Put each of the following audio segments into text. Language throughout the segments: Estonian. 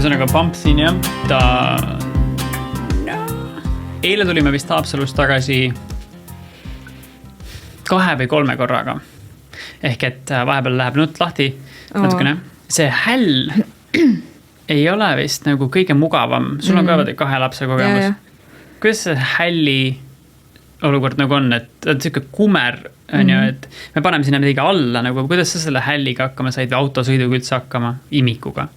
Ühesõnaga pump siin jah, eile tulime vist Haapsalust tagasi 2 või 3 korraga. Ehk et vahepeal läheb nutt lahti natukene. See häll ei ole vist nagu kõige mugavam. Sul on ka 2 lapse kogemus. Kuidas see hälli olukord nagu on, et siuke kumer on ju, et me paneme sinna midagi alla, nagu kuidas sa selle hälliga hakkama said või autosõiduga üldse hakkama imikuga?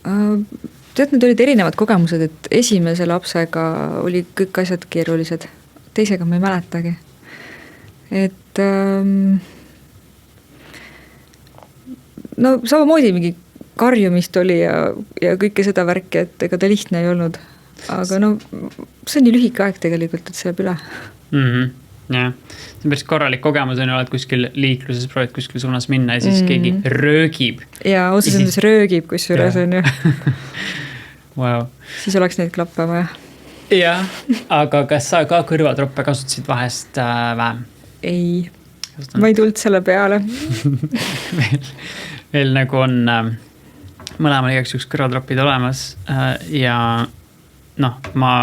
Tead, need olid erinevad kogemused, et esimese lapsega oli kõik asjad keerulised. Teisega ma ei mäletagi. Et no samamoodi mingi karjumist oli ja kõike seda värki, et ega ta lihtne ei olnud. Aga no see on nii lühike aeg tegelikult, et see jääb üle. Jah, see on päris korralik kogemus, on oled kuskil liikluses, proovid kuskil suunas minna ja siis keegi röögib. Ja otseselt röögib, kus üles on ju. Wow. Siis oleks neid klappe vaja. Jah, aga kas sa ka kõrvatroppe kasutasid vahest vähem? Ei, ma ei tulnud selle peale. veel nagu on mõlemal igaks üks kõrvatropid olemas ja ma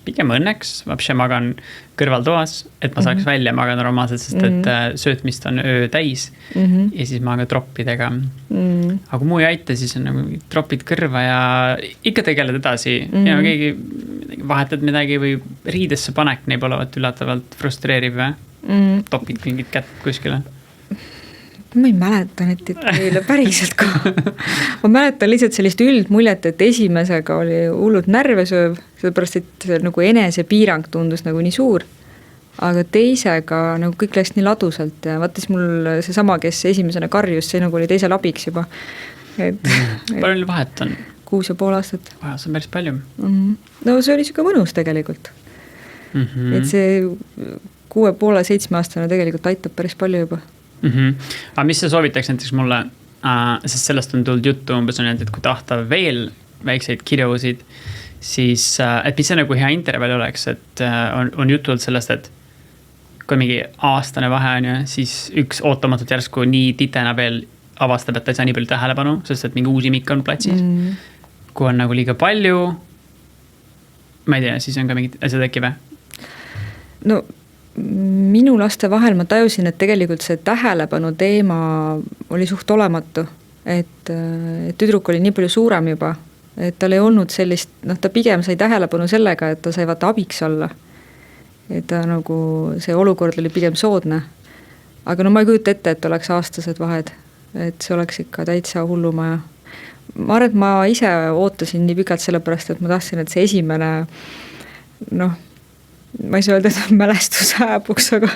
pigem õnneks vapše magan kõrvaltoas, et ma saaks välja magada normaalselt, sest et söötmist on öö täis ja siis maga troppidega. Aga kui muu ei aita, siis on nagu tropid kõrva ja ikka tegeled edasi ja keegi vahetad midagi või riidesse panek neil olevat üllatavalt frustreeriv või? Topid mingid kätt kuskile? Ma ei mäleta neid teile päriselt ka. Ma mäletan lihtsalt sellist üldmuljet, et esimesega oli hullud närvesööv, sellepärast, et nagu enese piirang tundus nagu nii suur. Aga teisega nagu kõik läks nii ladusalt ja vaata siis mul see sama, kes esimesena karjus, see nagu oli teisel abiks juba. Palju vahet on? 6,5 aastat. Vaja, see on päris palju. No see oli siuke mõnus tegelikult. Et see 6,5-7 aastane tegelikult aitab päris palju juba. Aga mis sa soovitaks näiteks mulle, sest sellest on tulnud juttu umbes on, et kui tahta veel väikseid kirjusid, siis et mis see nagu hea interval oleks, et on juttu olnud sellest, et kui mingi aastane vahe on ja siis üks ootamatult järsku nii titena veel avastab, et ta ei saa nii palju tähelepanu, sest et mingi uus imik on platsis. Kui on nagu liiga palju, ma ei tea, siis on ka mingid asjad äkki või? No minu laste vahel ma tajusin, et tegelikult see tähelepanu teema oli suht olematu, et tüdruk oli nii palju suurem juba, et tal ei olnud sellist, ta pigem sai tähelepanu sellega, et ta sai vaata abiks olla, et ta nagu see olukord oli pigem soodne, aga no ma ei kujuta ette, et oleks aastased vahed, et see oleks ikka täitsa hullumaja. Ma arvan, et ma ise ootasin nii pikalt sellepärast, et ma tahtsin, et see esimene ma ei saa öelda, et mälestus hääbuks, aga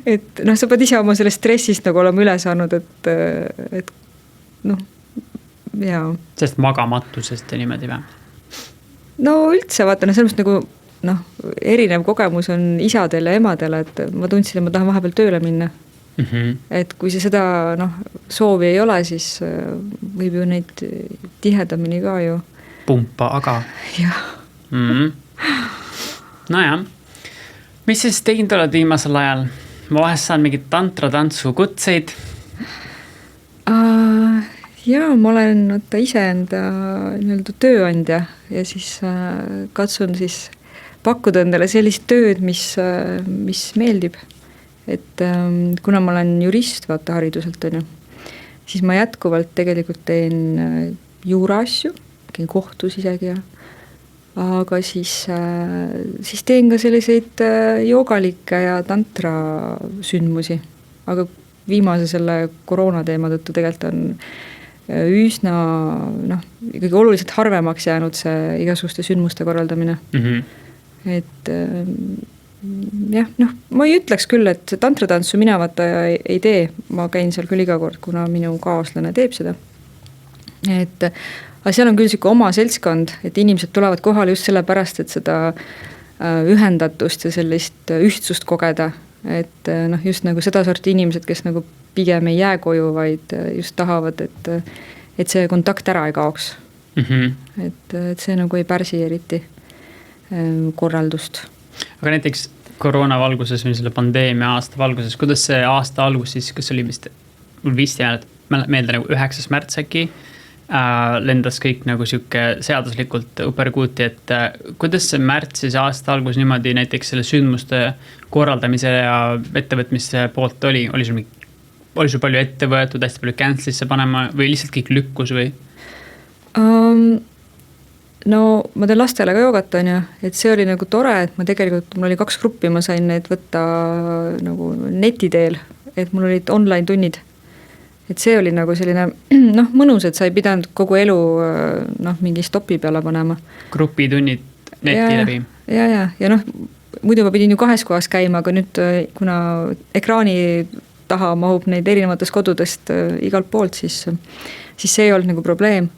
et sa pead ise oma sellest stressist nagu olema üle saanud, et jaa. Sest magamatusest ja niimoodi või? No üldse vaata, sellest nagu erinev kogemus on isadel ja emadel, et ma tundsin, et ma tahan vahepeal tööle minna. Et kui see seda soovi ei ole, siis võib ju neid tihedamini ka ju. Pumpa, aga? Jah. Nojah, mis siis teinud oled viimasel ajal? Ma vahest saan mingid tantratantsu kutseid? Jaa, ma olen ise enda tööandja ja siis katsun siis pakkuda endale sellist tööd, mis meeldib. Et kuna ma olen jurist vaata hariduselt on ju, siis ma jätkuvalt tegelikult teen juuraasju, käin kohtus isegi ja aga siis teen ka selliseid joogalikke ja tantra sündmusi. Aga viimase selle koroona teema tõttu tegelikult on üsna ikkagi oluliselt harvemaks jäänud see igasuguste sündmuste korraldamine. Et jah, ma ei ütleks küll, et tantratantsu mina vaata ei tee. Ma käin seal küll iga kord, kuna minu kaaslane teeb seda. Aga seal on küll siuke oma seltskond, et inimesed tulevad kohale just sellepärast, et seda ühendatust ja sellist ühtsust kogeda. Et just nagu seda sorti inimesed, kes nagu pigem ei jää koju, vaid just tahavad, et see kontakt ära ei kaoks. Et see nagu ei pärsi eriti korraldust. Aga näiteks koroona valguses või selle pandeemia aasta valguses, kuidas see aasta algus siis, kas oli vist jäänud meelde nagu 9. märts äkki, lendas kõik nagu sihuke seaduslikult uperkuuti, et kuidas see märtsis aasta algus niimoodi näiteks selle sündmuste korraldamise ja ettevõtmise poolt oli sul palju ette võetud, hästi palju cancel'isse panema või lihtsalt kõik lükkus või? No ma teen lastele ka joogat, on ju, et see oli nagu tore, et ma tegelikult, mul oli 2 gruppi, ma sain neid võtta nagu neti teel, et mul olid online tunnid. Et see oli nagu selline, mõnus, et sa ei pidanud kogu elu mingi stopi peale panema. Grupitunnid neti läbi. Ja muidu ma pidin ju 2 kohas käima, aga nüüd, kuna ekraani taha mahub neid erinevatest kodudest igalt poolt, siis see ei olnud nagu probleem.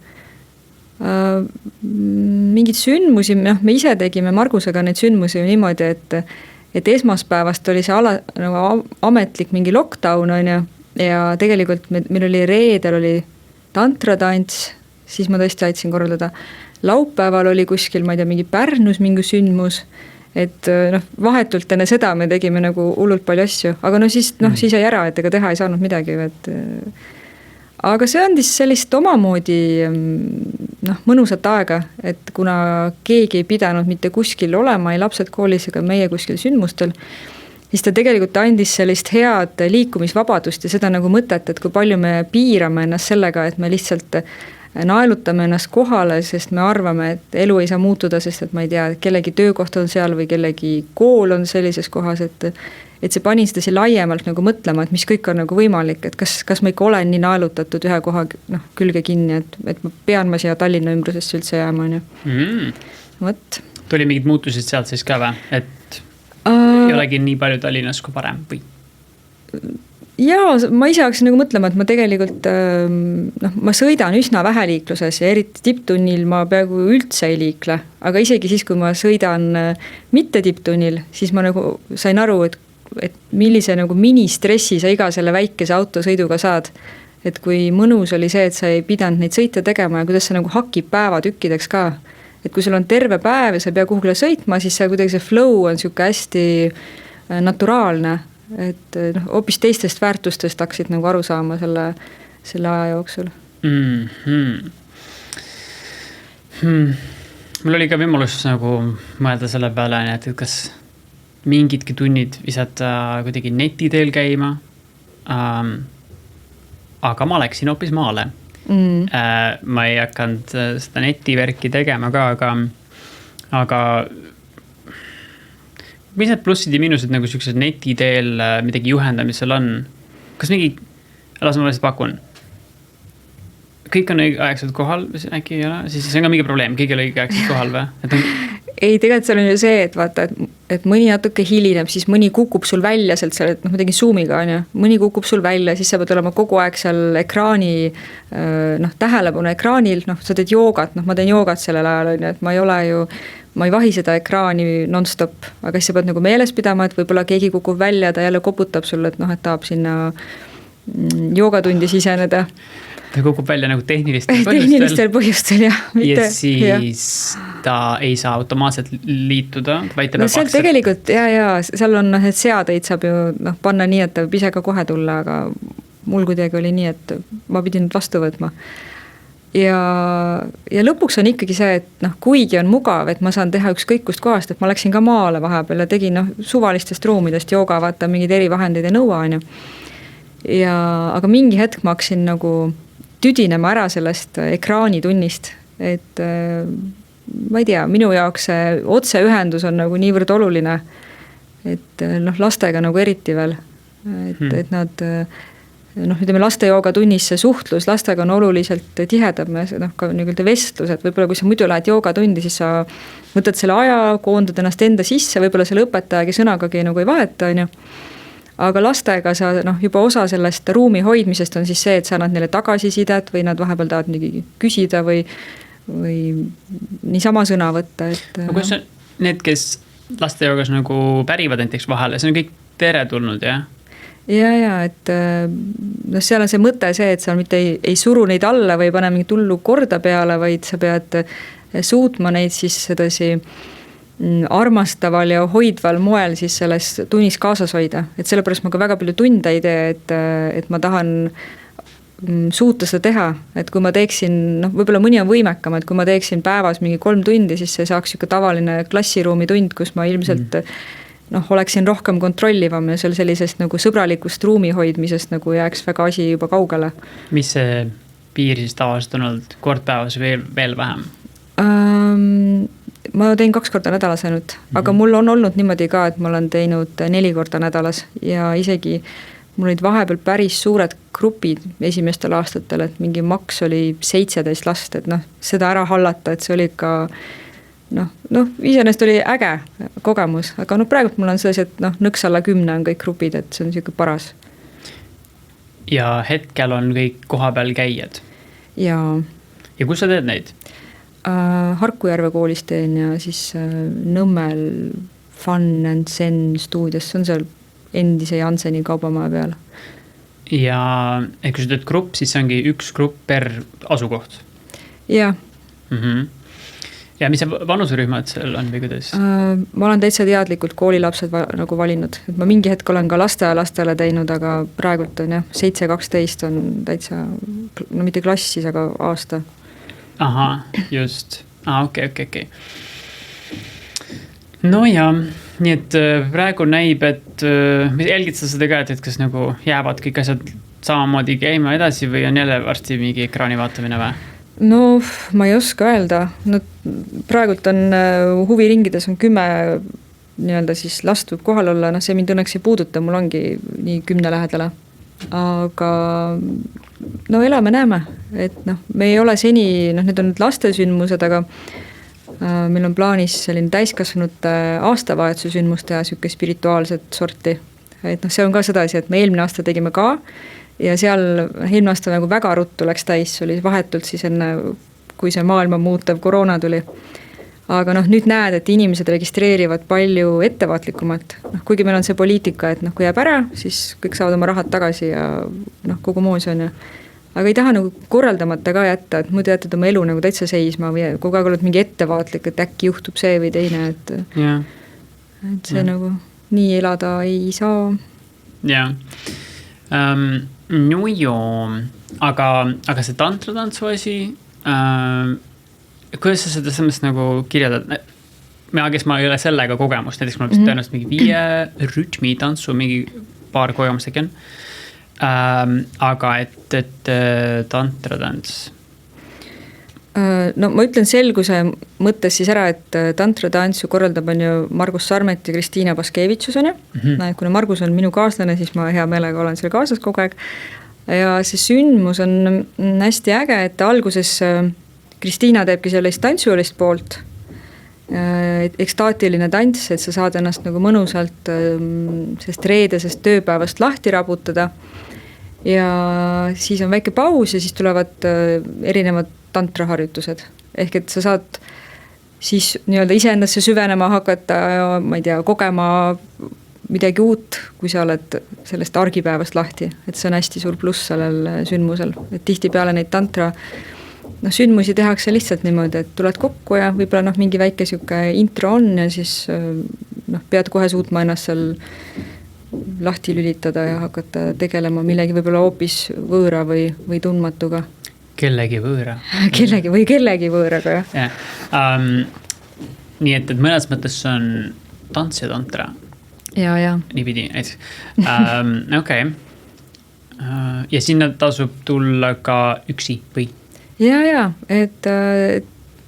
Mingid sündmusi, me ise tegime Margusega neid sündmusi ju niimoodi, et esmaspäevast oli see nagu ametlik mingi lockdown, on ju, ja tegelikult meil oli reedel oli tantratants, siis ma tõesti aitasin korraldada. Laupäeval oli kuskil, ma ei tea, mingi Pärnus mingi sündmus, et vahetult enne seda me tegime nagu hullult palju asju, aga siis jäi ära, et ega teha ei saanud midagi, et aga see andis sellist omamoodi mõnusat aega, et kuna keegi ei pidanud mitte kuskil olema, ei lapsed koolis ega meie kuskil sündmustel, siis ta tegelikult andis sellist head liikumisvabadust ja seda nagu mõtet, et kui palju me piirame ennast sellega, et me lihtsalt naelutame ennast kohale, sest me arvame, et elu ei saa muutuda, sest et ma ei tea, kellegi töökoht on seal või kellegi kool on sellises kohas, et see pani seda laiemalt nagu mõtlema, et mis kõik on nagu võimalik, et kas ma ikka olen nii naelutatud ühe koha külge kinni, et ma pean ma siia Tallinna ümbrusesse üldse jääma. Võt. Tuli mingid muutused sealt siis ka või? Et ei olegi nii palju Tallinnas kui parem või? Jaa, ma ise hakkasin nagu mõtlema, et ma tegelikult ma sõidan üsna vähe liikluses ja eriti tipptunnil ma peaaegu üldse ei liikle, aga isegi siis, kui ma sõidan mitte tipptunnil, siis ma nagu sain aru, et millise nagu ministressi sa iga selle väikese autosõiduga saad. Et kui mõnus oli see, et sa ei pidanud neid sõite tegema ja kuidas sa nagu hakib päevatükkideks ka. Et kui sul on terve päev ja sa ei pea kuhugile sõitma, siis kuidagi see flow on siuke hästi naturaalne. Et hoopis teistest väärtustest hakkasid nagu aru saama selle aja jooksul. Mul oli ka võimalus nagu mõelda selle peale, et kas mingidki tunnid visata kuidagi neti teel käima, aga ma läksin hoopis maale. Ma ei hakanud seda netivärki tegema ka, aga mis need plussid ja miinused nagu sellised neti teel midagi juhendamisel on? Kas mingi, las ma lihtsalt pakun, kõik on õigeaegselt kohal, äkki ei ole, siis see on ka mingi probleem, kõik ei ole õigeaegselt kohal või? Ei, tegelikult seal on ju see, et vaata, et mõni natuke hilineb, siis mõni kukub sul välja sealt, et ma tegin Zoomiga, on ju, mõni kukub sul välja, siis sa pead olema kogu aeg seal ekraani, tähelepanu ekraanil, sa teed joogat, ma teen joogat sellel ajal, on ju, et ma ei ole ju, ma ei vahi seda ekraani non-stop, aga siis sa pead nagu meeles pidama, et võib-olla keegi kukub välja, ta jälle koputab sulle, et tahab sinna joogatundi siseneda. Ta kukub välja nagu tehnilistel põhjustel, jah. Ja siis ta ei saa automaatselt liituda, vaid ta peab seal tegelikult, seal on, et seadeid saab ju panna nii, et ta võib ise ka kohe tulla, aga mul kuidagi oli nii, et ma pidin vastu võtma. Ja lõpuks on ikkagi see, et kuigi on mugav, et ma saan teha ükskõik kust kohast, et ma läksin ka maale vahepeal ja tegin suvalistest ruumidest jooga, vaata mingid erivahendid ja nõua, on ju. Aga mingi hetk ma hakkasin nagu tüdinema ära sellest ekraanitunnist, et ma ei tea, minu jaoks see otseühendus on nagu niivõrd oluline, et lastega nagu eriti veel, et nad ütleme laste jooga tunnis see suhtlus lastega on oluliselt tihedam ka nii-öelda vestlus, et võib-olla kui sa muidu lähed jooga tundi, siis sa võtad selle aja, koondad ennast enda sisse, võib-olla selle õpetajagi sõnagagi nagu ei vaheta, on ju. Aga lastega sa juba osa sellest ruumi hoidmisest on siis see, et sa annad neile tagasisidet või nad vahepeal tahavad midagi küsida või niisama sõna võtta. Kus need, kes laste joogas nagu pärivad näiteks vahele, see on kõik teretulnud, jah? Ja, et seal on see mõte see, et sa mitte ei suru neid alla või pane mingi tullu korda peale, vaid sa pead suutma neid siis sedasi armastaval ja hoidval moel siis selles tunnis kaasas hoida. Et sellepärast ma ka väga palju tunde ei tee, et ma tahan suuta seda teha, et kui ma teeksin, noh, võib-olla mõni on võimekam, et kui ma teeksin päevas mingi 3 tundi, siis see saaks ikka tavaline klassiruumi tund, kus ma ilmselt noh, oleksin rohkem kontrollivam ja seal sellisest nagu sõbralikust ruumi hoidmisest nagu jääks väga asi juba kaugele. Mis see piir siis tavaliselt on olnud kord päevas veel vähem? Ma teen 2 korda nädalas ainult, aga mul on olnud niimoodi ka, et ma olen teinud 4 korda nädalas ja isegi mul olid vahepeal päris suured grupid esimestel aastatel, et mingi maks oli 17 last, et noh, seda ära hallata, et see oli ka noh, iseenesest oli äge kogemus, aga noh, praegu mul on selles, et noh, nõks alla 10 on kõik grupid, et see on niisugune paras. Ja hetkel on kõik kohapeal käijad? Ja kus sa teed neid? Harku Järve koolis teen ja siis Nõmmel Fun and Zen stuudios, see on seal endise Janseni kaubamaja peal. Ja kui sa teed grupp, siis see ongi üks grupp per asukoht? Jah. Ja mis see vanuserühmad seal on või kuidas? Ma olen täitsa teadlikult koolilapsed nagu valinud, et ma mingi hetk olen ka lastele teinud, aga praegult on jah, 7-12 on täitsa, no mitte klass siis, aga aasta. Aha, just. Okei. No ja, nii et praegu näib, et jälgid sa seda ka, et kas nagu jäävad kõik asjad samamoodi käima edasi või on jälle varsti mingi ekraani vaatamine või? No ma ei oska öelda, no praegult on huviringides on 10 nii-öelda siis last võib kohal olla, noh see mind õnneks ei puuduta, mul ongi nii 10 lähedale, aga no elame-näeme, et noh, me ei ole seni, noh need on nüüd lastesündmused, aga meil on plaanis selline täiskasvanute aastavahetuse sündmus teha siuke spirituaalset sorti, et noh, see on ka seda asi, et me eelmine aasta tegime ka ja seal eelmine aasta nagu väga ruttu läks täis, oli vahetult siis enne, kui see maailma muutev koroona tuli. Aga noh, nüüd näed, et inimesed registreerivad palju ettevaatlikumat, noh, kuigi meil on see poliitika, et noh, kui jääb ära, siis kõik saavad oma rahad tagasi ja noh, kogu moos on ju. Aga ei taha nagu korraldamata ka jätta, et muidu jätad oma elu nagu täitsa seisma või kogu aeg oled mingi ettevaatlik, et äkki juhtub see või teine, et see nagu nii elada ei saa. Jah. No joo, aga see tantratantsu asi, kuidas sa seda sellest nagu kirjeldad? Kes ma ei ole sellega kogemust, näiteks ma tõenäoliselt mingi 5 rütmi tantsu, mingi paar kogemust tegin. Aga et tantratants? No ma ütlen selguse mõttes siis ära, et tantratantsu korraldab on ju Margus Sarmet ja Kristiina Paskevitsus on ju. Kuna Margus on minu kaaslane, siis ma hea meelega olen seal kaasas kogu aeg. Ja see sündmus on hästi äge, et alguses Kristiina teebki sellist tantsuolist poolt, ekstaatiline tants, et sa saad ennast nagu mõnusalt sest reedesest tööpäevast lahti rabutada ja siis on väike paus ja siis tulevad erinevad tantraharjutused, ehk et sa saad siis nii-öelda iseendasse süvenema hakata, ma ei tea, kogema midagi uut, kui sa oled sellest argipäevast lahti, et see on hästi suur pluss sellel sündmusel, et tihtipeale neid tantra sündmusi tehakse lihtsalt niimoodi, et tuled kokku ja võib-olla mingi väike siuke intro on ja siis pead kohe suutma ennast seal lahti lülitada ja hakata tegelema millegi võib-olla hoopis võõra või tundmatuga. Kellegi võõra. Kellegi võõraga, jah. Nii et mõnes mõttes on tants ja tantra. Ja. Niipidi, okei. Ja sinna tasub tulla ka üksi või? Ja, et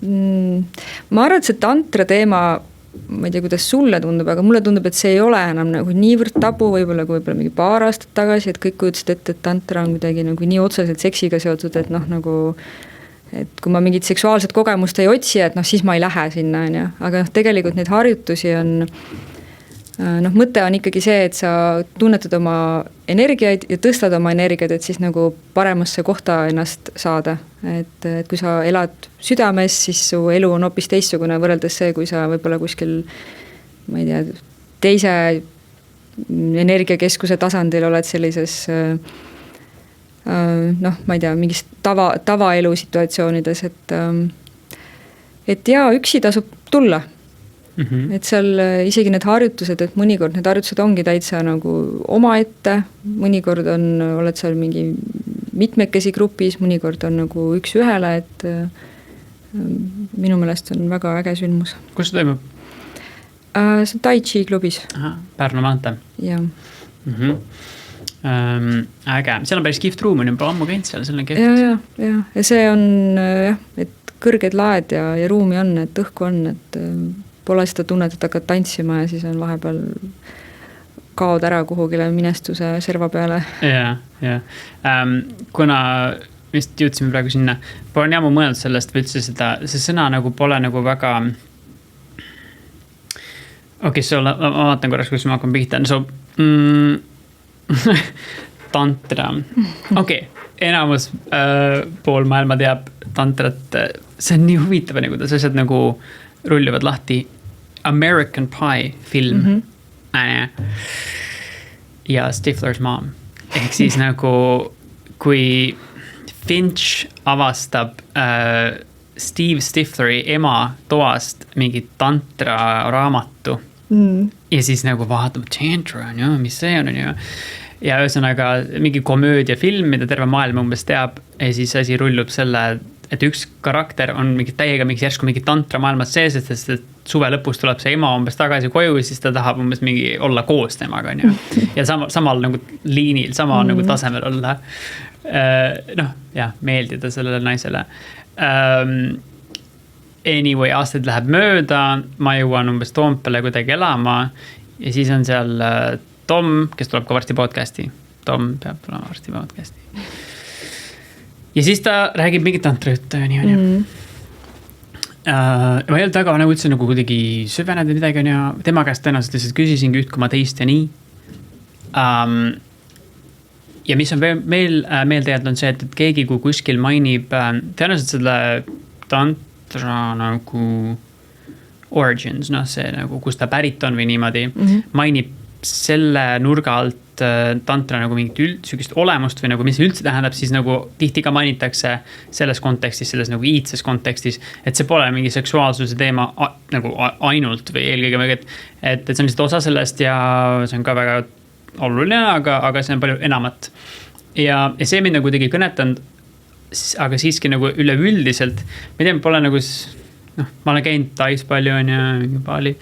ma arvan, et see tantra teema, ma ei tea, kuidas sulle tundub, aga mulle tundub, et see ei ole enam nagu niivõrd tabu, võib-olla mingi paar aastat tagasi, et kõik kujutasid ette, et tantra on kuidagi nagu nii otseselt seksiga seotud, et nagu, et kui ma mingit seksuaalset kogemust ei otsi, et siis ma ei lähe sinna, aga tegelikult neid harjutusi on, mõte on ikkagi see, et sa tunnetad oma energiaid ja tõstad oma energiaid, et siis nagu paremasse kohta ennast saada. Et kui sa elad südames, siis su elu on hoopis teistsugune võrreldes see, kui sa võib-olla kuskil, ma ei tea, teise energiakeskuse tasandil oled sellises, ma ei tea, mingis tavaelu situatsioonides, et ja üksi tasub tulla. Et seal isegi need harjutused, et mõnikord need harjutused ongi täitsa nagu oma ette, mõnikord oled seal mingi mitmekesi grupis, mõnikord on nagu üks ühele, et minu meelest on väga äge sündmus. Kus see toimub? See on Tai Chi klubis. Aha, Pärnu maantee. Jah. Äge, seal on päris kihvt ruum, on juba ammu käinud seal, seal on kihvt. Ja see on jah, et kõrged laed ja ruumi on, et õhku on, et pole seda tunnet, et hakkad tantsima ja siis on vahepeal kaod ära kuhugile minestuse serva peale. Ja. Kuna vist jõudsime praegu sinna, pole nii ammu mõelnud sellest või üldse see sõna nagu pole nagu väga ma vaatan korraks, kus ma hakkan pihta. Tantra. Enamus pool maailma teab tantrat. See on nii huvitav, kuidas asjad nagu rullivad lahti. American Pie film. Ja Stifler's Mom. Ehk siis nagu, kui Finch avastab Steve Stifleri ema toast mingi tantra raamatu. Ja siis nagu vaatab tantra, mis see on, ja ühesõnaga mingi komöödiafilm, mida terve maailm umbes teab, ja siis asi rullub selle, et üks karakter on täiega järsku mingi tantra maailmas sees, sest et suve lõpus tuleb see ema umbes tagasi koju, siis ta tahab umbes mingi olla koos temaga, ja samal nagu liinil, sama nagu tasemel olla. Meeldida sellele naisele. Anyway, aastaid läheb mööda, ma jõuan umbes Toompele kuidagi elama ja siis on seal Tom, kes tuleb ka varsti podcasti. Tom peab tulema varsti podcasti. Ja siis ta räägib mingit tantrajuttu ja nii on ju. Ma ei olnud väga nagu üldse nagu kuidagi süvened või midagi on ja tema käest tõenäoliselt lihtsalt küsisingi üht koma teist ja nii. Ja mis on meil meelde jäänud on see, et keegi kui kuskil mainib tõenäoliselt selle tantra nagu origins, see nagu, kus ta pärit on või niimoodi, mainib selle nurga alt tantra nagu mingit sükist olemust või nagu mis üldse tähendab, siis nagu tihti ka mainitakse selles kontekstis, selles nagu iidses kontekstis, et see pole mingi seksuaalsuse teema nagu ainult või eelkõige, et see on lihtsalt osa sellest ja see on ka väga oluline, aga see on palju enamat. Ja see mind nagu kuidagi kõnetanud, aga siiski nagu üleüldiselt, ma ei tea, pole nagu, ma olen käinud Tais palju on ja Bali,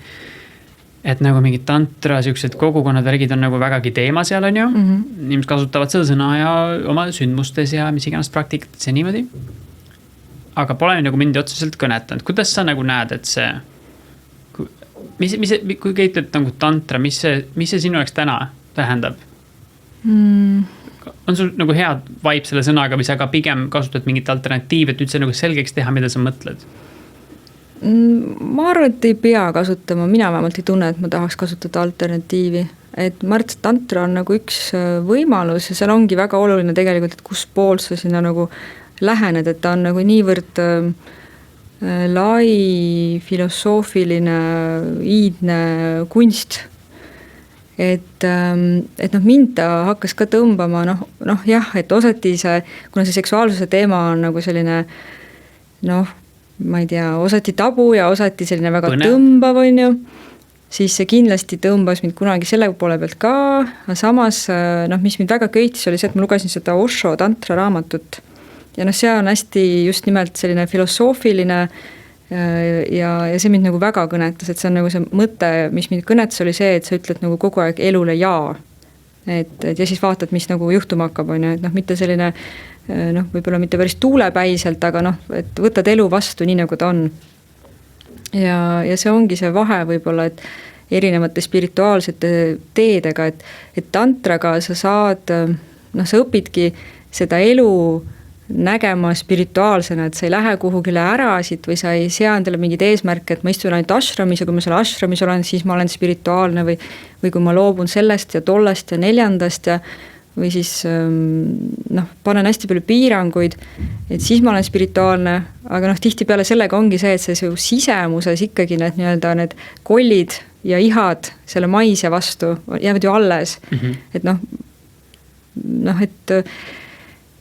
et nagu mingid tantra, siuksed kogukonnad värgid on nagu vägagi teema seal on ju. Inimesed kasutavad seda sõna ja oma sündmustes ja mis iganes praktikas ja niimoodi. Aga pole nagu mind otseselt kõnetanud. Kuidas sa nagu näed, et see, kui käitled nagu tantra, mis see sinu jaoks täna tähendab? On sul nagu hea vibe selle sõnaga või sa ka pigem kasutad mingit alternatiivi, et üldse nagu selgeks teha, mida sa mõtled? Ma arvan, et ei pea kasutama, mina vähemalt ei tunne, et ma tahaks kasutada alternatiivi, et ma arvan, et tantra on nagu üks võimalus ja seal ongi väga oluline tegelikult, et kus pool sa sinna nagu lähened, et ta on nagu niivõrd lai, filosoofiline, iidne kunst, et mind ta hakkas ka tõmbama, jah, et osati see, kuna see seksuaalsuse teema on nagu selline, ma ei tea, osati tabu ja osati selline väga tõmbav on ju, siis see kindlasti tõmbas mind kunagi selle poole pealt ka, aga samas, mis mind väga köitis oli see, et ma lugesin seda Osho tantra raamatut ja see on hästi just nimelt selline filosoofiline ja see mind nagu väga kõnetas, et see on nagu see mõte, mis mind kõnetas, oli see, et sa ütled nagu kogu aeg elule jaa. Et ja siis vaatad, mis nagu juhtuma hakkab, on ju, et mitte selline, võib-olla mitte päris tuulepäiselt, aga et võtad elu vastu nii, nagu ta on. Ja see ongi see vahe võib-olla, et erinevate spirituaalsete teedega, et tantraga sa saad, sa õpidki seda elu nägema spirituaalsena, et sa ei lähe kuhugile ära siit või sa ei sea endale mingid eesmärke, et ma istun ainult ashramis ja kui ma seal ashramis olen, siis ma olen spirituaalne või kui ma loobun sellest ja tollest ja neljandast ja või siis panen hästi palju piiranguid, et siis ma olen spirituaalne, aga tihti peale sellega ongi see, et see sisemuses ikkagi need kollid ja ihad selle maise vastu jäävad ju alles,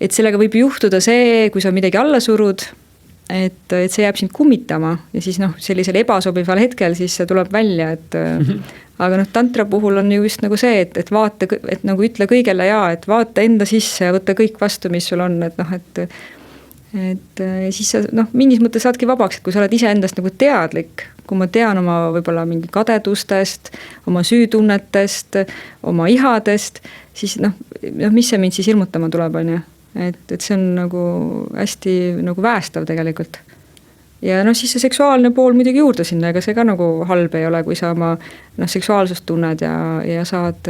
et sellega võib juhtuda see, kui sa midagi alla surud et see jääb sind kummitama ja siis noh, sellisel ebasobival hetkel siis see tuleb välja, et aga noh, tantra puhul on ju just nagu see, et vaata, et nagu ütle kõigele jaa, et vaata enda sisse ja võtta kõik vastu, mis sul on, et noh, et siis sa noh, mingis mõttes saadki vabaks, et kui sa oled ise endast nagu teadlik, kui ma tean oma võib-olla mingi kadedustest, oma süütunnetest, oma ihadest, siis noh, mis see mind siis ilmutama tuleb, on ju. Et see on nagu hästi nagu väestav tegelikult. Ja noh, siis see seksuaalne pool muidugi juurde sinna, ega see ka nagu halb ei ole, kui sa oma seksuaalsust tunned ja saad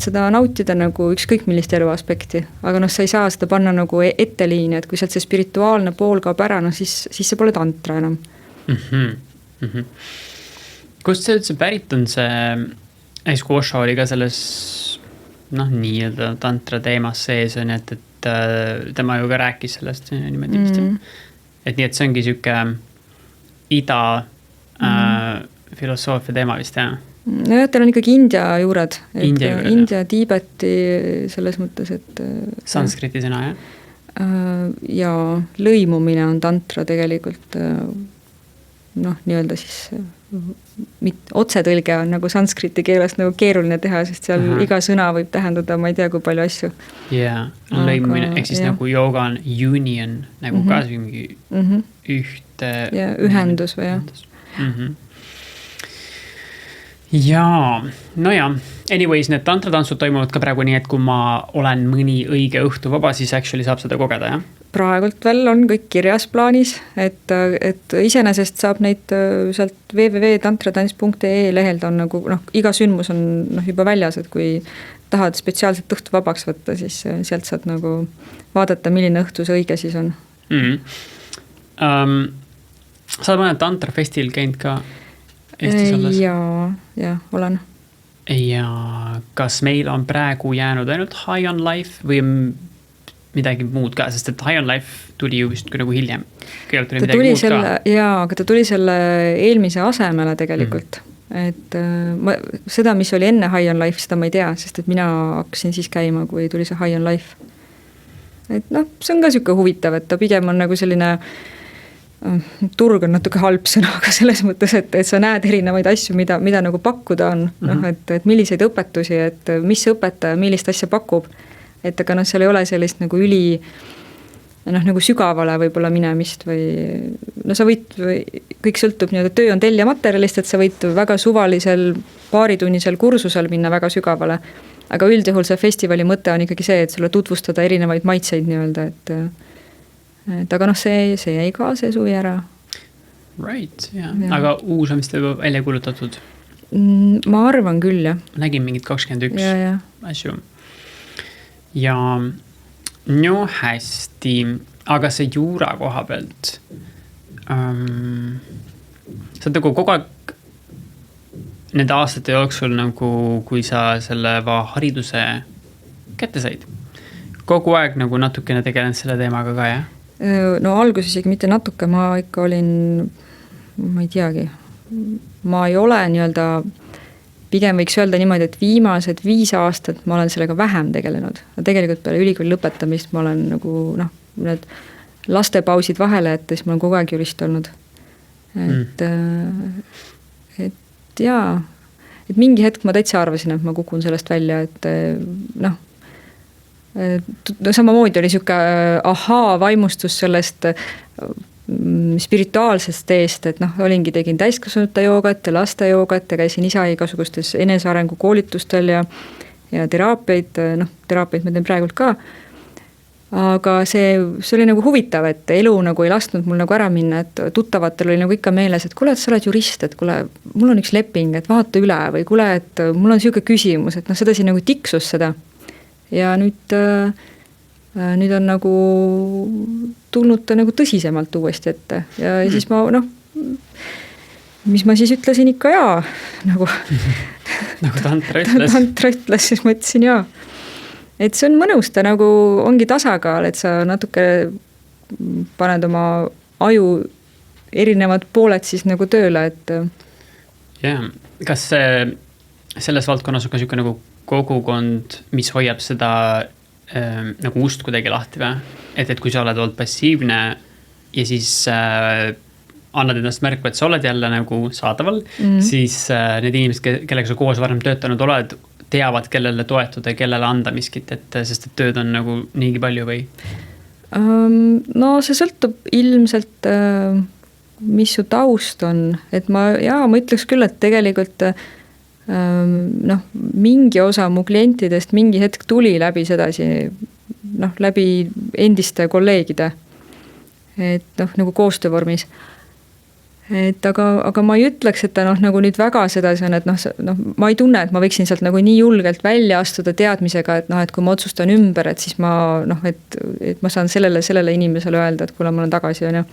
seda nautida nagu ükskõik millist elu aspekti, aga noh, sa ei saa seda panna nagu etteliini, et kui sealt see spirituaalne pool kaob ära, no siis see pole tantra enam. Kust see üldse pärit on see, kui Osho oli ka selles noh, nii-öelda tantra teemas sees on, et tema ju ka rääkis sellest niimoodi vist. Et nii, et see ongi siuke ida filosoofia teema vist, jah? No jah, teil on ikkagi India juured. India, Tiibeti selles mõttes, et sanskriti sõna, jah? Ja lõimumine on tantra tegelikult noh, nii-öelda siis otsetõlge on nagu sanskriti keelest nagu keeruline teha, sest seal iga sõna võib tähendada, ma ei tea, kui palju asju. Jaa, lõimumine, ehk siis nagu jooga on union, nagu ka mingi ühte... Ja ühendus või jah. Jaa, no jaa. Anyways, need tantratansud toimuvad ka praegu nii, et kui ma olen mõni õige õhtu vaba, siis actually saab seda kogeda, jah? Praegult veel on kõik kirjas plaanis, et iseenesest saab neid sealt www.tantratants.ee lehelt on nagu, noh, iga sündmus on noh, juba väljas, et kui tahad spetsiaalselt õhtu vabaks võtta, siis sealt saad nagu vaadata, milline õhtu see õige siis on. Sa oled mõned tantrafestil käinud ka Eestis olles? Jaa, olen. Ja kas meil on praegu jäänud ainult High on Life või midagi muud ka, sest et High on Life tuli ju vist nagu hiljem. Aga ta tuli selle eelmise asemele tegelikult. Et seda, mis oli enne High on Life, seda ma ei tea, sest et mina hakkasin siis käima, kui tuli see High on Life. Et noh, see on ka siuke huvitav, et ta pigem on nagu selline turg on natuke halb sõna, aga selles mõttes, et sa näed erinevaid asju, mida nagu pakkuda on, et milliseid õpetusi, et mis õpetaja, millist asja pakub, et aga noh, seal ei ole sellist nagu noh, nagu sügavale võib-olla minemist või no sa võid, kõik sõltub nii-öelda töö on telja materjalist, et sa võid väga suvalisel paaritunnisel kursusel minna väga sügavale, aga üldjuhul see festivali mõte on ikkagi see, et sulle tutvustada erinevaid maitseid nii-öelda, et aga noh, see jäi ka see suvi ära. Right, jah. Aga uus on vist juba välja kuulutatud? Ma arvan küll, jah. Nägin mingid 21 asju. Ja no hästi, aga see juura koha pealt sa oled nagu kogu aeg nende aastate jooksul nagu, kui sa selle hariduse kätte said, kogu aeg nagu natukene tegelenud selle teemaga ka, jah? No alguses isegi mitte natuke, ma ikka olin, ma ei teagi, ma ei ole nii-öelda, pigem võiks öelda niimoodi, et viimased 5 aastat ma olen sellega vähem tegelenud. Tegelikult peale ülikooli lõpetamist ma olen nagu, noh, need lastepausid vahele, et siis ma olen kogu aeg jurist olnud. Et jaa, et mingi hetk ma täitsa arvasin, et ma kukun sellest välja, et noh, samamoodi oli siuke vaimustus sellest spirituaalsest teest, et noh, tegin täiskasvanute joogat ja laste joogat ja käisin isa igasugustes enesearengu koolitustel ja teraapiaid, noh, teraapiaid ma teen praegult ka, aga see oli nagu huvitav, et elu nagu ei lasknud mul nagu ära minna, et tuttavatel oli nagu ikka meeles, et kuule, et sa oled jurist, et kuule, mul on üks leping, et vaata üle või kuule, et mul on siuke küsimus, et noh, sedasi nagu tiksus seda. Ja nüüd on nagu tulnud ta nagu tõsisemalt uuesti ette ja siis ma noh, mis ma siis ütlesin ikka jaa, nagu tantra ütles. Tantra ütles, siis ma ütlesin jaa. Et see on mõnus, ta nagu ongi tasakaal, et sa natuke paned oma aju erinevad pooled siis nagu tööle, et jah, kas selles valdkonnas on ka siuke nagu kogukond, mis hoiab seda nagu ust kuidagi lahti või? Et kui sa oled olnud passiivne ja siis annad endast märku, et sa oled jälle nagu saadaval, siis need inimesed, kellega sa koos varem töötanud oled, teavad, kellele toetuda ja kellele anda miskit, sest et tööd on nagu niigi palju või? No see sõltub ilmselt, mis su taust on, et ma ütleks küll, et tegelikult mingi osa mu klientidest mingi hetk tuli läbi sedasi, läbi endiste kolleegide, et nagu koostöövormis. Et aga ma ei ütleks, et ta nagu nüüd väga sedasi on, et ma ei tunne, et ma võiksin sealt nagu nii julgelt välja astuda teadmisega, et kui ma otsustan ümber, et siis ma, et ma saan sellele inimesele öelda, et kuule, ma olen tagasi, on ju.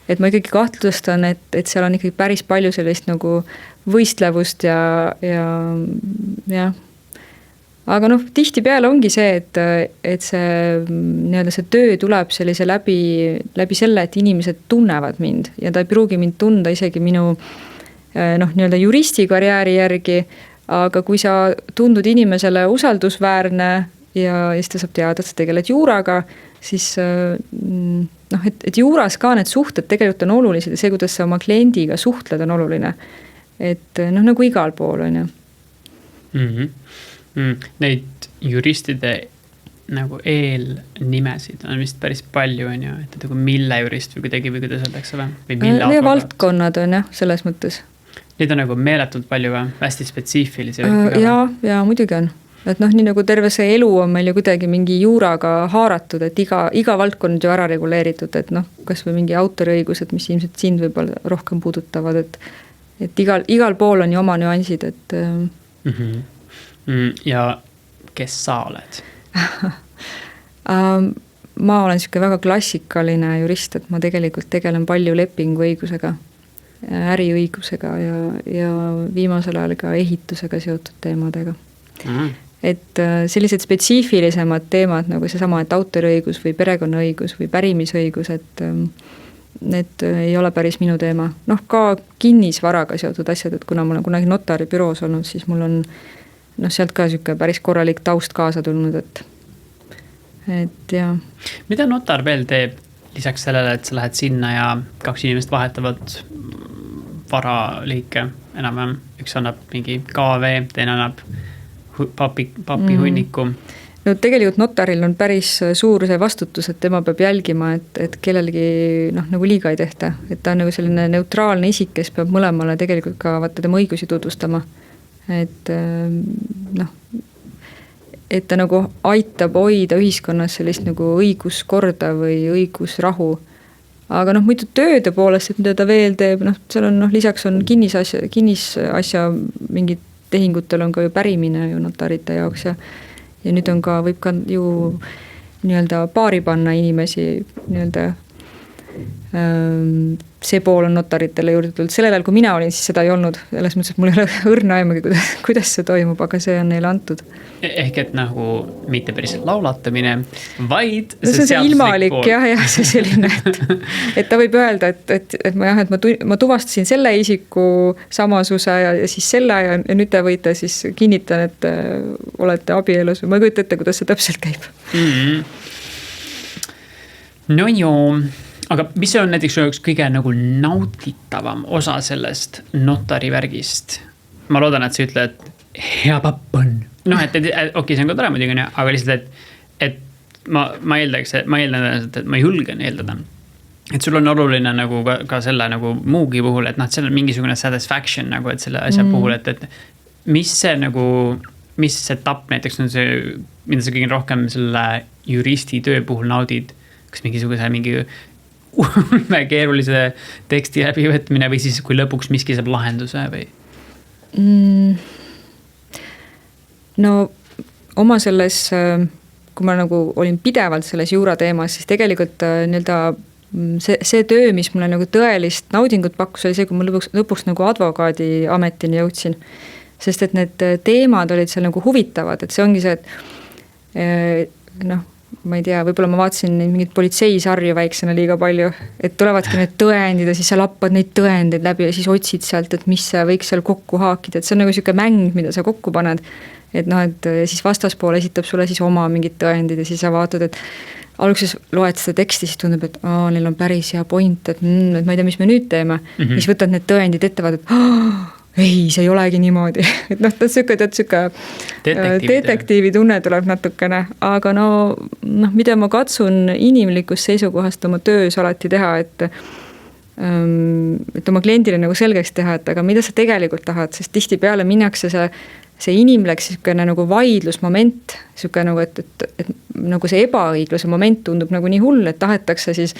Et ma ikkagi kahtlustan, et seal on ikkagi päris palju sellist nagu võistlevust ja aga tihti peale ongi see, et see töö tuleb sellise läbi selle, et inimesed tunnevad mind ja ta ei pruugi mind tunda isegi minu juristi karjääri järgi, aga kui sa tundud inimesele usaldusväärne ja siis ta saab teada, et sa tegeled juuraga, siis et juuras ka need suhted tegelikult on olulised ja see, kuidas sa oma kliendiga suhtled, on oluline. Et nagu igal pool on ju. Neid juristide nagu eelnimesid on vist päris palju, on ju, et nagu mille jurist või kuidagi või kuidas öeldakse või? Need valdkonnad on jah, selles mõttes. Neid on nagu meeletult palju või? Hästi spetsiifilisi? Ja muidugi on. Et nii nagu terve see elu on meil ju kuidagi mingi juuraga haaratud, et iga valdkond ju ära reguleeritud, et kas või mingi autoriõigused, mis ilmselt sind võib-olla rohkem puudutavad, et igal pool on ju oma nüansid, et ja kes sa oled? Ma olen siuke väga klassikaline jurist, et ma tegelikult tegelen palju lepinguõigusega, äriõigusega ja viimasel ajal ka ehitusega seotud teemadega. Et sellised spetsiifilisemad teemad nagu seesama, et autoriõigus või perekonnaõigus või pärimisõigus, et need ei ole päris minu teema. Ka kinnisvaraga seotud asjad, et kuna ma olen kunagi notaribüroos olnud, siis mul on sealt ka siuke päris korralik taust kaasa tulnud, et jah. Mida notar veel teeb lisaks sellele, et sa lähed sinna ja 2 inimest vahetavad varaliike enam-vähem? Üks annab mingi KV, teine annab papi hunniku. No tegelikult notaril on päris suur see vastutus, et tema peab jälgima, et kellelgi nagu liiga ei tehta. Et ta on nagu selline neutraalne isik, kes peab mõlemale tegelikult ka tema õigusi tutvustama. Et ta nagu aitab hoida ühiskonnas sellist nagu õiguskorda või õigusrahu. Aga muidu tööde poolest, et mida ta veel teeb, seal on lisaks on kinnisasja mingid tehingutel on ka ju pärimine ju notarite jaoks ja nüüd on ka, võib ka ju nii-öelda paari panna inimesi nii-öelda see pool on notaritele juurde tulnud. Sellel ajal, kui mina olin, siis seda ei olnud. Selles mõttes, et mul ei ole õrna aimagi, kuidas see toimub, aga see on neile antud. Ehk et nagu mitte päris laulatamine, vaid see on see ilmalik pool. Ja see selline, et ta võib öelda, et ma tuvastasin selle isiku samasuse ja siis selle ja nüüd te võite siis kinnitan, et olete abielus või ma ei kujuta ette, kuidas see täpselt käib. No joo. Aga mis on näiteks üks kõige nagu nauditavam osa sellest notarivärgist? Ma loodan, et sa ütled, et hea papp on. Et okei, see on ka tore muidugi, aga lihtsalt, et ma eeldan, et ma julgen eeldada. Et sul on oluline nagu ka selle nagu muugi puhul, et seal on mingisugune satisfaction nagu, et selle asja puhul, et mis see tapp näiteks on see, mida sa kõige rohkem selle juristi töö puhul naudid? Kas mingi keerulise teksti läbivõtmine või siis kui lõpuks miski saab lahenduse või? No oma selles, kui ma nagu olin pidevalt selles juura teemas, siis tegelikult see töö, mis mulle nagu tõelist naudingut pakkus, oli see, kui ma lõpuks nagu advokaadi ametini jõudsin. Sest et need teemad olid seal nagu huvitavad, et see ongi see, et ma ei tea, võib-olla ma vaatasin mingit politseisarju väiksena liiga palju, et tulevadki need tõendid ja siis sa lappad neid tõendeid läbi ja siis otsid sealt, et mis sa võiks seal kokku haakida, et see on nagu siuke mäng, mida sa kokku paned, et siis vastaspool esitab sulle siis oma mingid tõendid ja siis sa vaatad, et alguses loed seda teksti, siis tundub, et neil on päris hea point, et ma ei tea, mis me nüüd teeme. Siis võtad need tõendid ette, vaatad, ei, see ei olegi niimoodi. Et noh, siuke detektiivi tunne tuleb natukene, aga mida ma katsun inimlikust seisukohast oma töös alati teha, et oma kliendile nagu selgeks teha, et aga mida sa tegelikult tahad, sest tihti peale minnakse see inimlik siukene nagu vaidlusmoment, siuke nagu, et nagu see ebaõigluse moment tundub nagu nii hull, et tahetakse siis,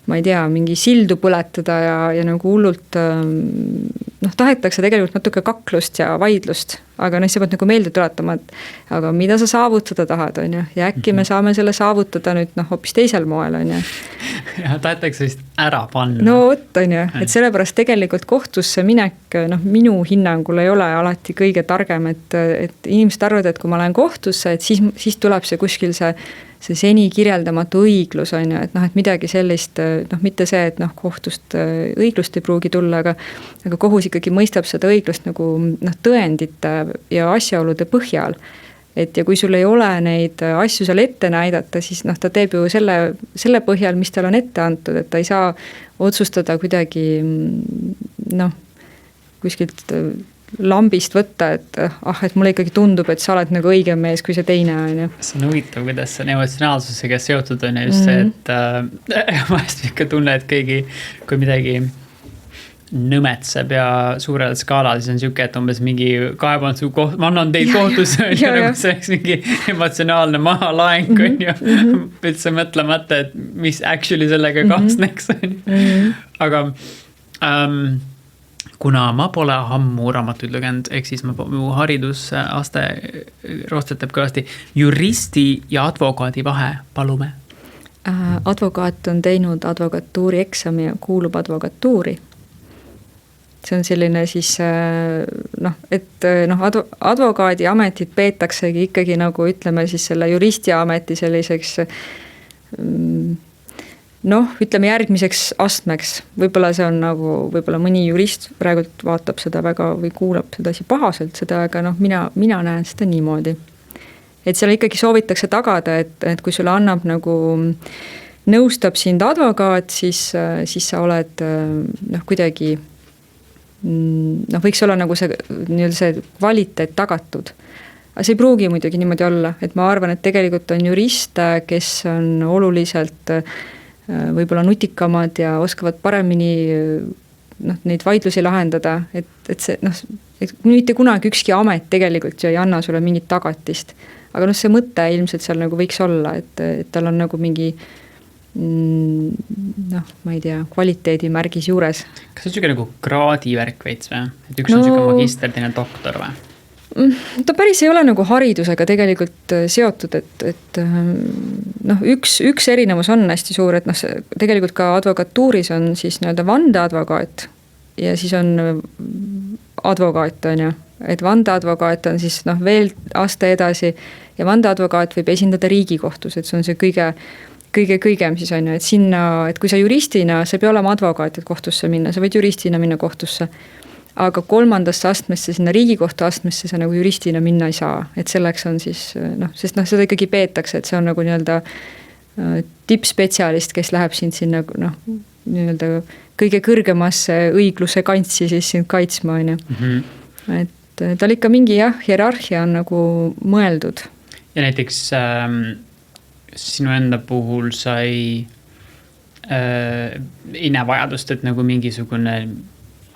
ma ei tea, mingi sildu põletada ja nagu hullult, tahetakse tegelikult natuke kaklust ja vaidlust, aga sa pead nagu meelde tuletama, et aga mida sa saavutada tahad, on ju, ja äkki me saame selle saavutada nüüd hoopis teisel moel, on ju. Ja tahetakse vist ära panna. No vot, on ju, et sellepärast tegelikult kohtusse minek, minu hinnangul ei ole alati kõige targem, et inimesed arvavad, et kui ma lähen kohtusse, et siis tuleb see kuskil see seni kirjeldamatu õiglus, on ju, et midagi sellist, mitte see, et kohtust õiglust ei pruugi tulla, aga kohus ikkagi mõistab seda õiglust nagu tõendite ja asjaolude põhjal. Et ja kui sul ei ole neid asju seal ette näidata, siis ta teeb ju selle põhjal, mis tal on ette antud, et ta ei saa otsustada kuidagi kuskilt lambist võtta, et mulle ikkagi tundub, et sa oled nagu õigem mees kui see teine, on ju. See on huvitav, kuidas see on emotsionaalsusega seotud on just see, et vahest ikka tunne, et keegi, kui midagi nõmetseb ja suurel skaalal, siis on siuke, et umbes mingi kaebanud su koht, ma annan teid kohtusse, nagu see oleks mingi emotsionaalne mahalaeng, on ju, üldse mõtlemata, et mis actually sellega kaasneks, on ju. Aga kuna ma pole ammu raamatuid lugenud, ehk siis mu haridusaste rostetab kõvasti juristi ja advokaadi vahe, palume. Advokaat on teinud advokatuuri eksami ja kuulub advokatuuri. See on selline siis, advokaadi ametit peetaksegi ikkagi nagu ütleme siis selle juristi ameti selliseks ütleme järgmiseks astmeks. Võib-olla see on nagu, võib-olla mõni jurist praegult vaatab seda väga või kuulab seda pahaselt seda, aga mina näen seda niimoodi. Et seal ikkagi soovitakse tagada, et kui sulle annab nagu nõustab sind advokaat, siis sa oled kuidagi võiks olla nagu see kvaliteet tagatud. Aga see ei pruugi muidugi niimoodi olla, et ma arvan, et tegelikult on juriste, kes on oluliselt võib-olla nutikamad ja oskavad paremini neid vaidlusi lahendada, et see et mitte kunagi ükski amet tegelikult ju ei anna sulle mingit tagatist. Aga see mõte ilmselt seal nagu võiks olla, et tal on nagu mingi ma ei tea, kvaliteedimärgis juures. Kas see on siuke nagu kraadivärk veits või? Et üks on siuke magister, teine doktor või? Ta päris ei ole nagu haridusega tegelikult seotud, et üks erinevus on hästi suur, et tegelikult ka advokatuuris on siis vandeadvokaat ja siis on advokaat, on ju. Et vandeadvokaat on siis veel aste edasi ja vandeadvokaat võib esindada Riigikohtus, et see on see kõigem siis on ju, et sinna, et kui sa juristina, sa ei pea olema advokaat, et kohtusse minna, sa võid juristina minna kohtusse. Aga 3. astmesse, sinna Riigikohtu astmesse sa nagu juristina minna ei saa. Et selleks on siis, sest seda ikkagi peetakse, et see on nagu nii-öelda tippspetsialist, kes läheb sind sinna nii-öelda kõige kõrgemasse õigluse kantsi siis sind kaitsma, on ju. Et tal ikka mingi hierarhia on nagu mõeldud. Ja näiteks sinu enda puhul sa ei näe vajadust, et nagu mingisugune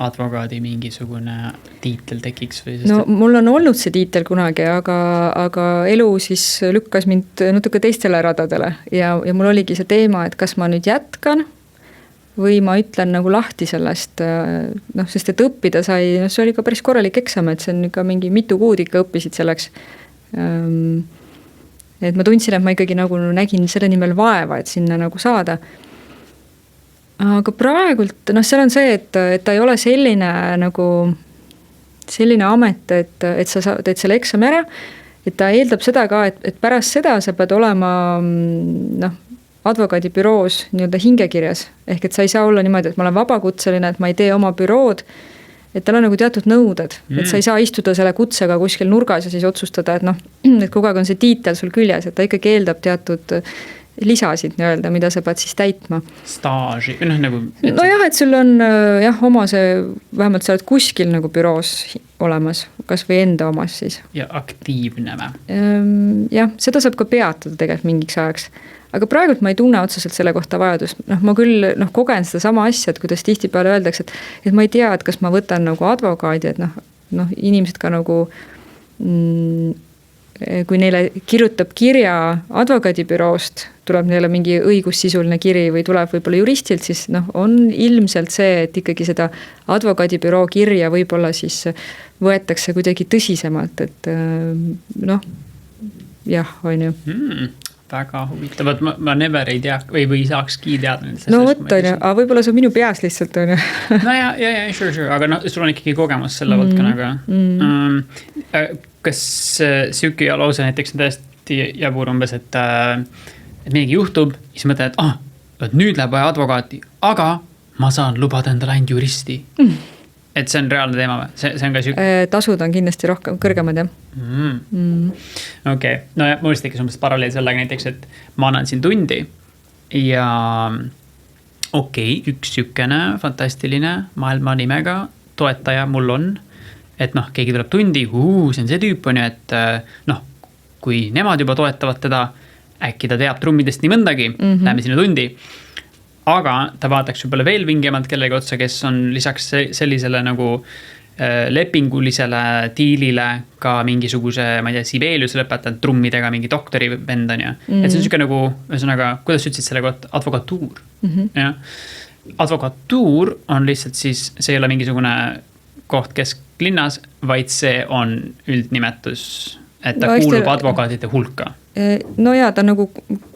advokaadi mingisugune tiitel tekiks või? Mul on olnud see tiitel kunagi, aga elu siis lükkas mind natuke teistele radadele ja mul oligi see teema, et kas ma nüüd jätkan või ma ütlen nagu lahti sellest, sest et õppida sai, see oli ka päris korralik eksam, et see on ikka mingi mitu kuud ikka õppisid selleks. Et ma tundsin, et ma ikkagi nagu nägin selle nimel vaeva, et sinna nagu saada. Aga praegult, seal on see, et ta ei ole selline amet, et sa teed selle eksami ära, et ta eeldab seda ka, et pärast seda sa pead olema advokaadibüroos nii-öelda hingekirjas. Ehk et sa ei saa olla niimoodi, et ma olen vabakutseline, et ma ei tee oma bürood, et tal on nagu teatud nõuded, et sa ei saa istuda selle kutsega kuskil nurgas ja siis otsustada, et kogu aeg on see tiitel sul küljes, et ta ikkagi eeldab teatud lisasid nii-öelda, mida sa pead siis täitma. Staaži, nagu... Nojah, et sul on oma see, vähemalt sa oled kuskil nagu büroos olemas, kas või enda omas siis. Ja aktiivne või? Jah, seda saab ka peatada tegelikult mingiks ajaks. Aga praegult ma ei tunne otseselt selle kohta vajadust. Ma küll kogen seda sama asja, et kuidas tihtipeale öeldakse, et ma ei tea, et kas ma võtan nagu advokaadi, et inimesed ka nagu, kui neile kirjutab kirja advokaadibüroost, tuleb neile mingi õigussisuline kiri või tuleb võib-olla juristilt, siis on ilmselt see, et ikkagi seda advokaadibüroo kirja võib-olla siis võetakse kuidagi tõsisemalt, et jah, on ju. Väga huvitav, ma never ei tea või saakski teada. No võt on ju, aga võib-olla see on minu peas lihtsalt on ju. No ja, sure, aga sul on ikkagi kogemus selle valdkonnaga. Kas süüki ja lause näiteks on täiesti jabur umbes, et midagi juhtub, siis mõtled, et nüüd läheb vaja advokaati, aga ma saan lubada endale ainult juristi. Et see on reaalne teema või? See on ka süüki? Tasud on kindlasti rohkem, kõrgemad, jah. Okei. No ja mul tekkis umbes paralleel sellega näiteks, et ma annan siin tundi ja üks sükene fantastiline maailma nimega toetaja mul on, et keegi tuleb tundi, see on see tüüp on ju, et kui nemad juba toetavad teda, äkki ta teab trummidest nii mõndagi, läheme sinna tundi. Aga ta vaataks võib-olla veel vingemalt kellegi otsa, kes on lisaks sellisele nagu lepingulisele diilile ka mingisuguse, ma ei tea, Sibelius lõpetanud trummidega mingi doktori vendan ja. Et see on siuke nagu, ühesõnaga, kuidas ütlesid selle kohta, advokatuur. Ja. Advokatuur on lihtsalt siis, see ei ole mingisugune koht kesklinnas, vaid see on üldnimetus, et ta kuulub advokaatide hulka. No ja ta nagu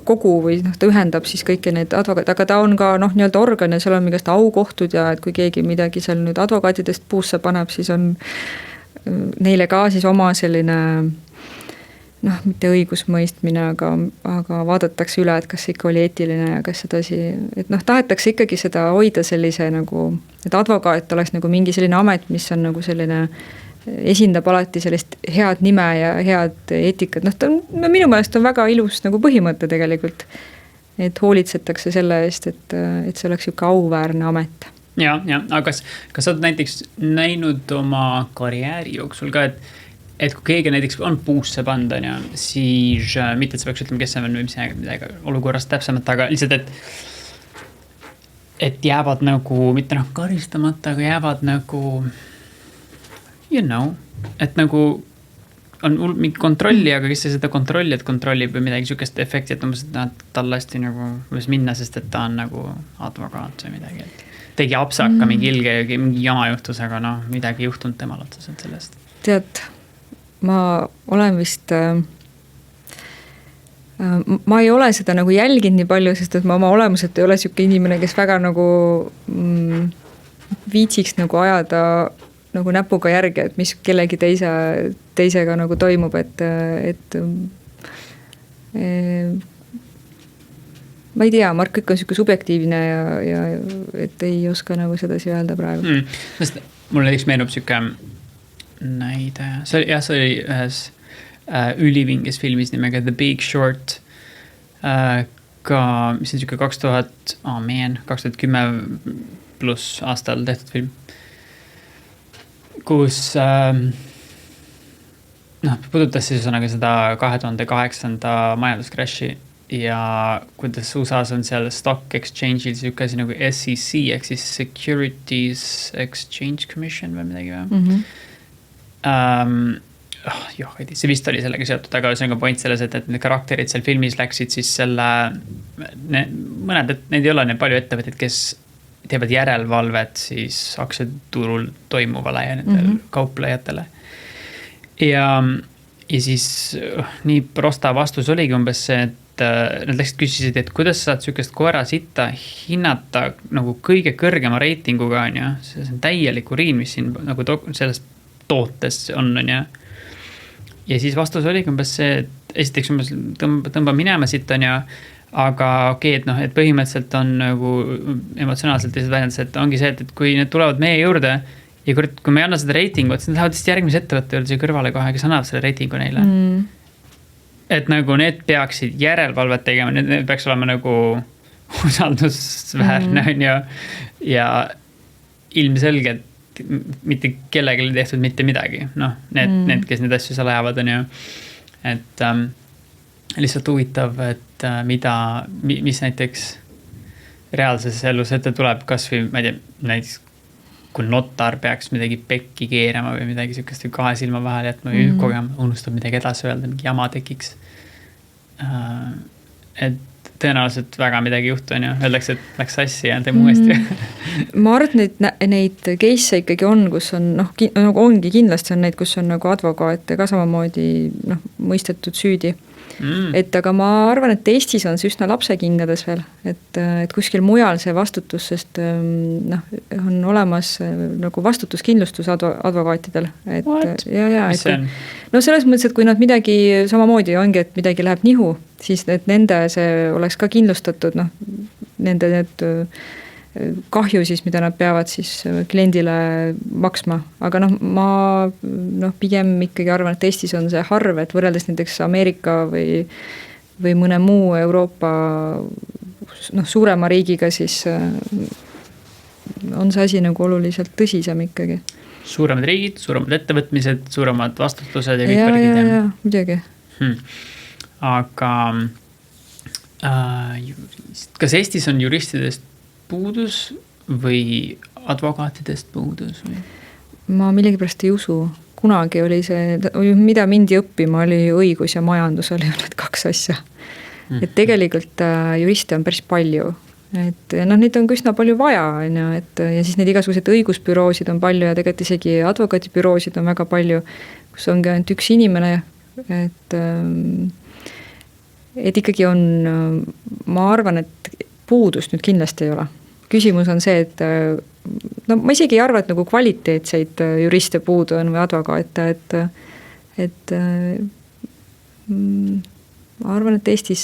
kogu või ta ühendab siis kõiki need advokaat, aga ta on ka nii-öelda organ ja seal on mingast aukohtud ja et kui keegi midagi seal nüüd advokaatidest puusse paneb, siis on neile ka siis oma selline mitte õigusmõistmine, aga vaadatakse üle, et kas ikka oli eetiline ja kas sedasi, et tahetakse ikkagi seda hoida sellise nagu, et advokaat oleks nagu mingi selline amet, mis on nagu selline esindab alati sellist head nime ja head eetikat. Minu meelest on väga ilus nagu põhimõte tegelikult, et hoolitsetakse selle eest, et see oleks siuke auväärne amet. Ja, aga kas sa oled näiteks näinud oma karjääri jooksul ka, et kui keegi näiteks on puusse pandan ja siis, mitte et sa peaks ütlema, kes see on või mis midagi olukorrast täpsemalt, aga lihtsalt, et jäävad nagu, mitte karistamata, aga jäävad nagu et nagu on mingi kontrolli, aga kes seda kontrollib või midagi sükest efekti, et tal lasti nagu võis minna, sest et ta on nagu advokaat või midagi. Tegi apsaka mingi ilge ja mingi jama juhtus, aga midagi juhtunud temal otseselt sellest. Tead, ma olen vist... ma ei ole seda nagu jälginud nii palju, sest et ma oma olemuselt ei ole siuke inimene, kes väga nagu viitsiks nagu ajada nagu näpuga järgi, et mis kellegi teisega nagu toimub, et ma ei tea, Mark, kõik on siuke subjektiivne ja et ei oska nagu sedasi öelda praegu. Mulle näiteks meenub siuke näide, see oli ühes ülivinges filmis nimega The Big Short, ka, mis on siuke 2010 pluss aastal tehtud film, kus puudutas siis seda 2008. majanduscrashi ja kuidas USAs on seal stock exchange'il siuke asi nagu SEC ehk siis Securities Exchange Commission või midagi või? See vist oli sellega seotud, aga see on ka point selles, et need karakterid seal filmis läksid siis selle, mõned, et neid ei ole nii palju ettevõtteid, kes teevad järelevalvet siis aktsiaturul toimuvale ja nendel kauplejatele. Ja siis nii prosta vastus oligi umbes see, et nad läksid küsisid, et kuidas saad sükest koera sitta hinnata nagu kõige kõrgema reitinguga on ja see on täielik uriin, mis siin nagu selles tootes on ja. Ja siis vastus oligi umbes see, et esiteks umbes tõmba minema siit on ja aga et põhimõtteliselt on nagu emotsionaalselt teised väljendas, et ongi see, et kui need tulevad meie juurde ja kui me ei anna seda reitingut, siis nad lähevad järgmise ettevõtte juurde siia kõrvale kohe, kes annab selle reitingu neile. et nagu need peaksid järelevalvet tegema, need peaks olema nagu usaldusväärne on ju ja ilmselgelt mitte kellelegi tehtud mitte midagi. Noh, need, kes need asju seal ajavad on ju. Et lihtsalt huvitav, et mis näiteks reaalses elus ette tuleb, kas või, ma ei tea, näiteks kui notar peaks midagi pekki keerama või midagi sükest või 2 silma vahele jätma või kogema, unustab midagi edasi öelda, mingi jama tekiks. Et tõenäoliselt väga midagi juhtu on ju, öeldakse, et läks sassi ja teeme uuesti. Ma arvan, et neid case'e ikkagi on, kus on, nagu ongi kindlasti on neid, kus on nagu advokaate ka samamoodi mõistetud süüdi. Et aga ma arvan, et Eestis on see üsna lapsekingades veel, et kuskil mujal see vastutus, sest on olemas nagu vastutuskindlustus advokaatidel. Et, mis see on? No selles mõttes, et kui nad midagi samamoodi ongi, et midagi läheb nihu, siis nende see oleks ka kindlustatud, nende need kahju siis, mida nad peavad siis kliendile maksma. Aga ma pigem ikkagi arvan, et Eestis on see harv, et võrreldes näiteks Ameerika või mõne muu Euroopa suurema riigiga, siis on see asi nagu oluliselt tõsisem ikkagi. Suuremad riigid, suuremad ettevõtmised, suuremad vastutused ja kõik värgid. Ja, midagi. Aga kas Eestis on juristidest puudus või advokaatidest puudus? Või? Ma millegipärast ei usu. Kunagi oli see, mida mindi õppima, oli õigus ja majandus oli need 2 asja. Et tegelikult juriste on päris palju. Et neid on üsna palju vaja. Ja siis need igasugused õigusbüroosid on palju ja tegelikult isegi advokaatibüroosid on väga palju, kus ongi ainult üks inimene. Et ikkagi on, ma arvan, et puudust nüüd kindlasti ei ole. Küsimus on see, et ma isegi ei arva, et nagu kvaliteetseid juriste puudu on või advokaate, et ma arvan, et Eestis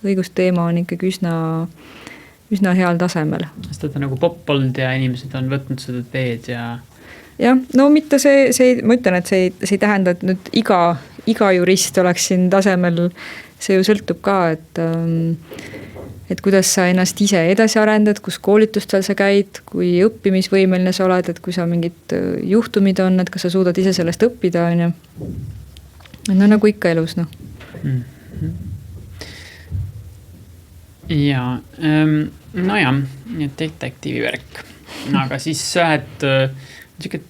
õigusteema on ikkagi üsna heal tasemel. Sest et on nagu popp olnud ja inimesed on võtnud seda teed ja... Jah, mitte see, ma ütlen, et see ei tähenda, et nüüd iga jurist oleks siin tasemel. See ju sõltub ka, et kuidas sa ennast ise edasi arendad, kus koolitustel sa käid, kui õppimisvõimeline sa oled, et kui sa mingid juhtumid on, et kas sa suudad ise sellest õppida, on ju. Nagu ikka elus, Ja, detektiivi värk. Aga siis et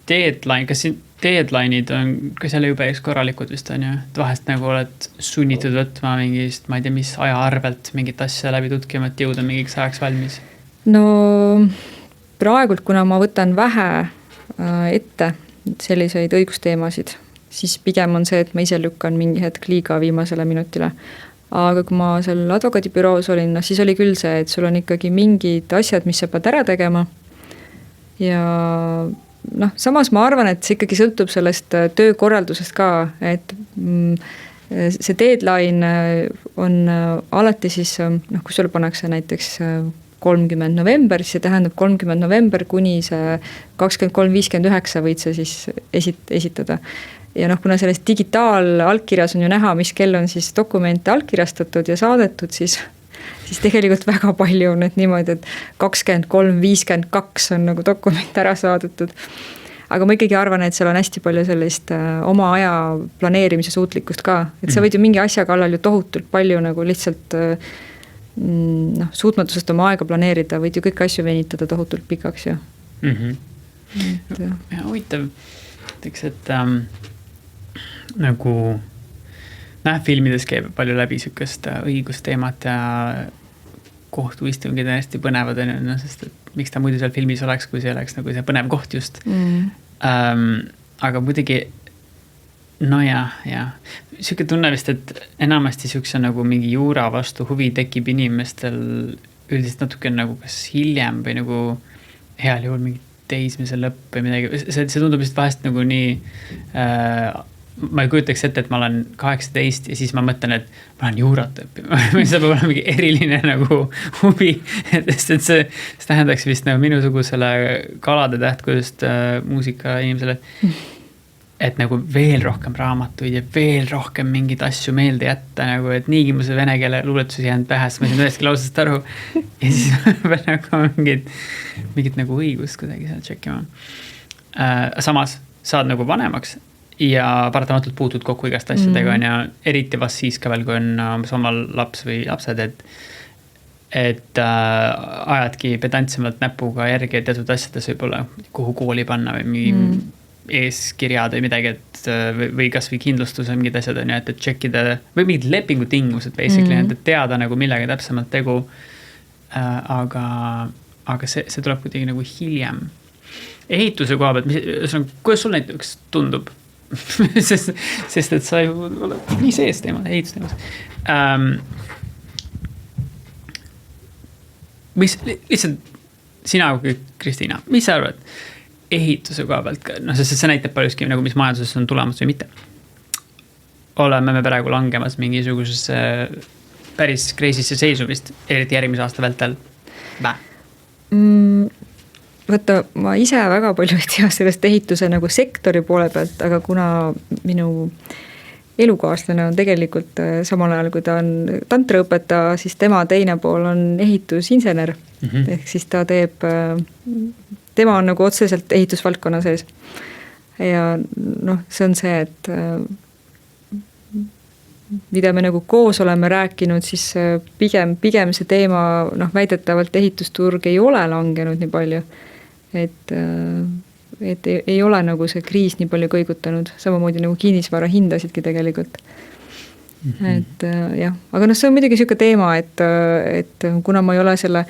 deadline, kas siin deadline'id on ka seal juba korralikud vist on ju, et vahest nagu oled sunnitud võtma mingist, ma ei tea, mis aja arvelt mingit asja läbi tutkima, et jõuda mingiks ajaks valmis? No praegult, kuna ma võtan vähe ette selliseid õigusteemasid, siis pigem on see, et ma ise lükkan mingi hetk liiga viimasele minutile. Aga kui ma seal advokaadibüroos olin, siis oli küll see, et sul on ikkagi mingid asjad, mis sa pead ära tegema ja samas ma arvan, et see ikkagi sõltub sellest töökorraldusest ka, et see deadline on alati siis, kui sulle pannakse näiteks 30 november, siis see tähendab 30 november kuni see 23.59 võid sa siis esitada. Ja kuna selles digitaalallkirjas on ju näha, mis kell on siis dokumente allkirjastatud ja saadetud, siis tegelikult väga palju on need niimoodi, et 23.52 on nagu dokument ära saadetud. Aga ma ikkagi arvan, et seal on hästi palju sellist oma aja planeerimise suutlikkust ka. Et sa võid ju mingi asja kallal ju tohutult palju nagu lihtsalt suutmatusest oma aega planeerida, võid ju kõik asju venitada tohutult pikaks ju. Ja huvitav, et nagu filmides käib palju läbi sükest õigusteemat ja kohtuistungid on hästi põnevad, sest et miks ta muidu seal filmis oleks, kui see oleks nagu see põnev koht just. Aga muidugi, Siuke tunne vist, et enamasti siukse nagu mingi juura vastu huvi tekib inimestel üldiselt natuke nagu kas hiljem või nagu heal juhul mingi teismise lõpp või midagi. See tundub vist vahest nagu nii... ma ei kujutaks ette, et ma olen 18 ja siis ma mõtlen, et ma olen juurat õppima. See peab olema mingi eriline nagu huvi. Sest et see tähendaks vist nagu minusugusele kalade tähtkujust muusika inimesele. et nagu veel rohkem raamatuid ja veel rohkem mingeid asju meelde jätta nagu, et niigi mu see vene keele luuletus jäänud pähe, sest ma siin ühestki lausest aru ja siis ma pean nagu mingit nagu õigust kuidagi seal tšekkima. Samas saad nagu vanemaks ja paratamatult puutud kokku igast asjadega on ja eriti vast siis ka veel, kui on omal laps või lapsed, et ajadki pedantsemalt näpuga järgi teatud asjades võib-olla, kuhu kooli panna või mingi eeskirjad või midagi, et või kas või kindlustus või mingid asjad on ja, et tšekkida või mingid lepingutingimused basically, et teada nagu millega täpsemalt tegu. Aga see tuleb kuidagi nagu hiljem. Ehituse koha pealt, kuidas sul näiteks tundub? sest et sa ju oled nii sees teemal, ehitusteemas. Mis lihtsalt sina kui Kristiina, mis sa arvad? Ehituse koha pealt, sest see näitab paljuski nagu, mis majanduses on tulemas või mitte. Oleme me praegu langemas mingisugusesse päris kreisisse seisu vist, eriti järgmise aasta vältel. Võtta, ma ise väga palju ei tea sellest ehituse nagu sektori poole pealt, aga kuna minu elukaaslane on tegelikult samal ajal, kui ta on tantraõpetaja, siis tema teine pool on ehitusinsener. Ehk siis ta teeb... Tema on nagu otseselt ehitusvaldkonna sees. Ja see on see, et mida me nagu koos oleme rääkinud, siis pigem see teema väidetavalt ehitusturg ei ole langenud nii palju. Et ei ole nagu see kriis nii palju kõigutanud, samamoodi nagu kinnisvara hindasidki tegelikult. Et jah, aga see on muidugi selline teema, et kuna ma ei ole selle...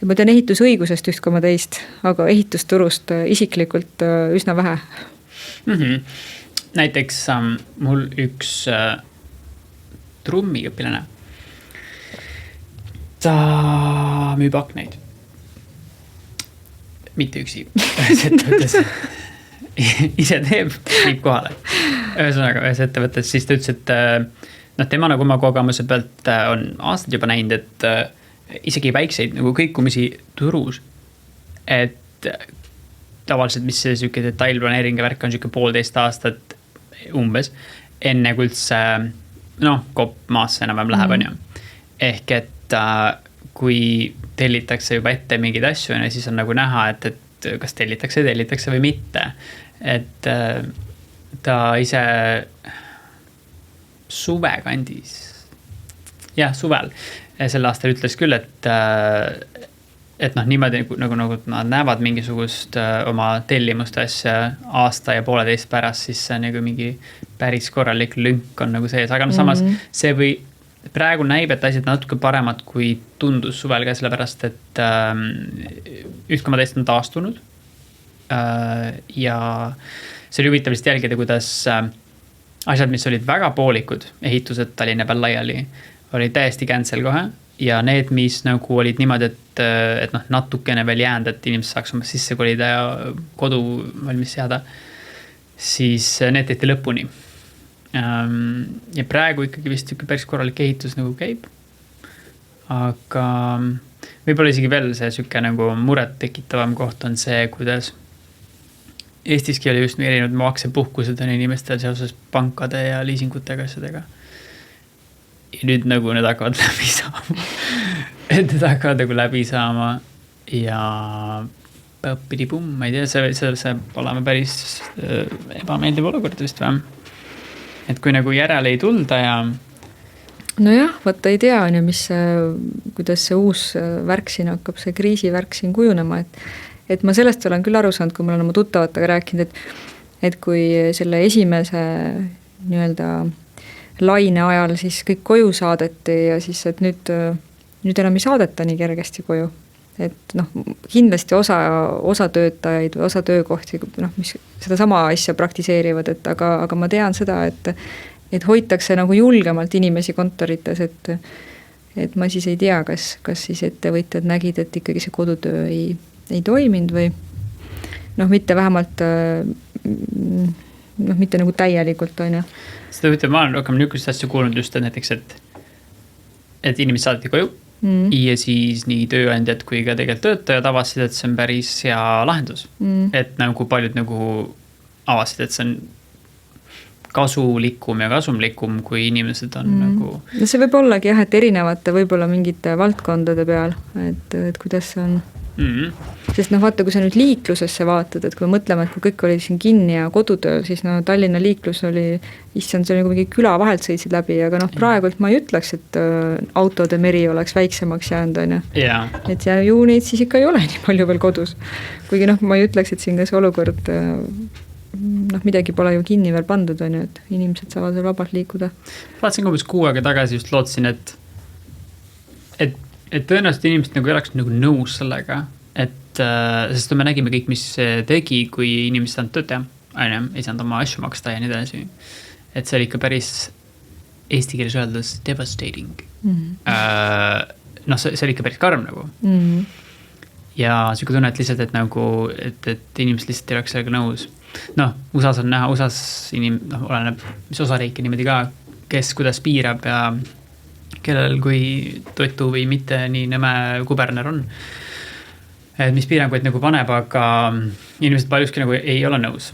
Ma tean ehitusõigusest üht koma teist, aga ehitusturust isiklikult üsna vähe. Näiteks mul üks trummiõpilane. Ta müüb akneid. Mitte üksi. Ise teeb, viib kohale. Ühesõnaga, ühes ettevõttes siis ta ütles, et tema nagu oma kogemuse pealt on aastad juba näinud, et isegi väikseid nagu kõikumisi turus, et tavaliselt, mis see süke detailplaneering ja värk on süke 1,5 aastat umbes, enne kui üldse kopp maasse enam läheb on ju. Ehk et kui tellitakse juba ette mingeid asju, siis on nagu näha, et kas tellitakse või mitte. Et ta ise suvekandis, suvel sel aastal ütles küll, et niimoodi nagu nad näevad mingisugust oma tellimuste asja aasta ja 1,5 pärast, siis see on nagu mingi päris korralik lünk on nagu sees, aga samas see või praegu näib, et asjad natuke paremad kui tundus suvel ka, sellepärast, et 1,2 on taastunud ja see oli huvitav vist jälgida, kuidas asjad, mis olid väga poolikud, ehitused Tallinna peal laiali, oli täiesti cancel kohe ja need, mis nagu olid niimoodi, et natukene veel jäänud, et inimesed saaks oma sisse kolida ja kodu valmis seada, siis need tehti lõpuni. Ja praegu ikkagi vist päris korralik ehitus nagu käib, aga võib-olla isegi veel see süke nagu muret tekitavam koht on see, kuidas Eestiski oli just erinevad maksepuhkused on inimestel seoses pankade ja liisingutega asjadega. Ja nüüd nagu need hakkavad läbi saama. Et need hakkavad nagu läbi saama ja põppidi-pumm, ma ei tea, see oleme päris ebameeldiv olukord vist või. Et kui nagu järele ei tulda ja... Nojah, võtta ei tea, kuidas see uus värk siin hakkab, see kriisivärk siin kujunema, et ma sellest olen küll aru saanud, kui ma olen oma tuttavatega rääkinud, et kui selle esimese nii-öelda laine ajal siis kõik koju saadeti ja siis, et nüüd enam ei saadeta nii kergesti koju. Et kindlasti osa töötajaid või osa töökohti, mis seda sama asja praktiseerivad, aga ma tean seda, et hoitakse nagu julgemalt inimesi kontorites, et ma siis ei tea, kas siis ettevõtjad nägid, et ikkagi see kodutöö ei toiminud või mitte vähemalt mitte nagu täielikult on ju. Seda võtab, ma olen rohkem niisugust asja kuulnud just, et näiteks, et inimesed saadeti koju ja siis nii tööandjad kui ka tegelikult töötajad avasid, et see on päris hea lahendus. Et nagu paljud nagu avasid, et see on kasulikum ja kasumlikum, kui inimesed on nagu... No see võib ollagi jah, et erinevate võib-olla mingite valdkondade peal, et kuidas see on. Sest vaata, kui sa nüüd liiklusesse vaatad, et kui mõtleme, et kui kõik oli siin kinni ja kodutööl, siis Tallinna liiklus oli, issand, see oli nagu mingi küla vahelt sõitsid läbi, aga praegult ma ei ütleks, et autode meri oleks väiksemaks jäänud, on ju. Yeah. Et ja ju neid siis ikka ei ole nii palju veel kodus. Kuigi ma ei ütleks, et siin ka see olukord midagi pole ju kinni veel pandud, on ju, et inimesed saavad veel vabalt liikuda. Vaatsin umbes 6 aega tagasi just lootsin, et tõenäoliselt inimesed nagu oleks nagu nõus sellega, et sest me nägime kõik, mis tegi, kui inimesed saanud tööd teha, ei saanud oma asju maksta ja nii edasi. Et see oli ikka päris eesti keeles öeldes devastating. See oli ikka päris karm nagu. Ja siuke tunne, et lihtsalt, et nagu, et inimesed lihtsalt ei oleks sellega nõus. USAs on näha, oleneb, mis osariiki niimoodi ka, kes kuidas piirab ja kellel kui toitu või mitte nii nõme kuberner on. Et mis piiranguid nagu paneb, aga inimesed paljuski nagu ei ole nõus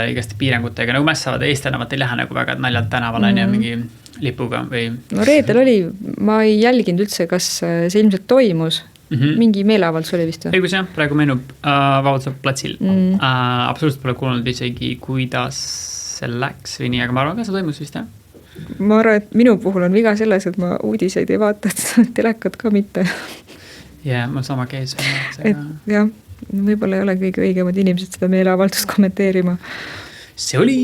igaste piirangutega. Nagu mässavad eestelevat ei lähe nagu väga naljalt tänaval ja mingi lipuga või... No reedel oli, ma ei jälginud üldse, kas see ilmselt toimus. Mingi meeleavaldus oli vist või? Õigus jah, praegu meenub Vabaduse platsil. Absoluutselt pole kuulnud isegi, kuidas see läks või nii, aga ma arvan, ka see toimus vist jah? Ma arvan, et minu puhul on viga selles, et ma uudiseid ei vaata, et telekat ka mitte. Jah, mul sama kees. Jah, võib-olla ei ole kõige õigemad inimesed seda meeleavaldust kommenteerima. See oli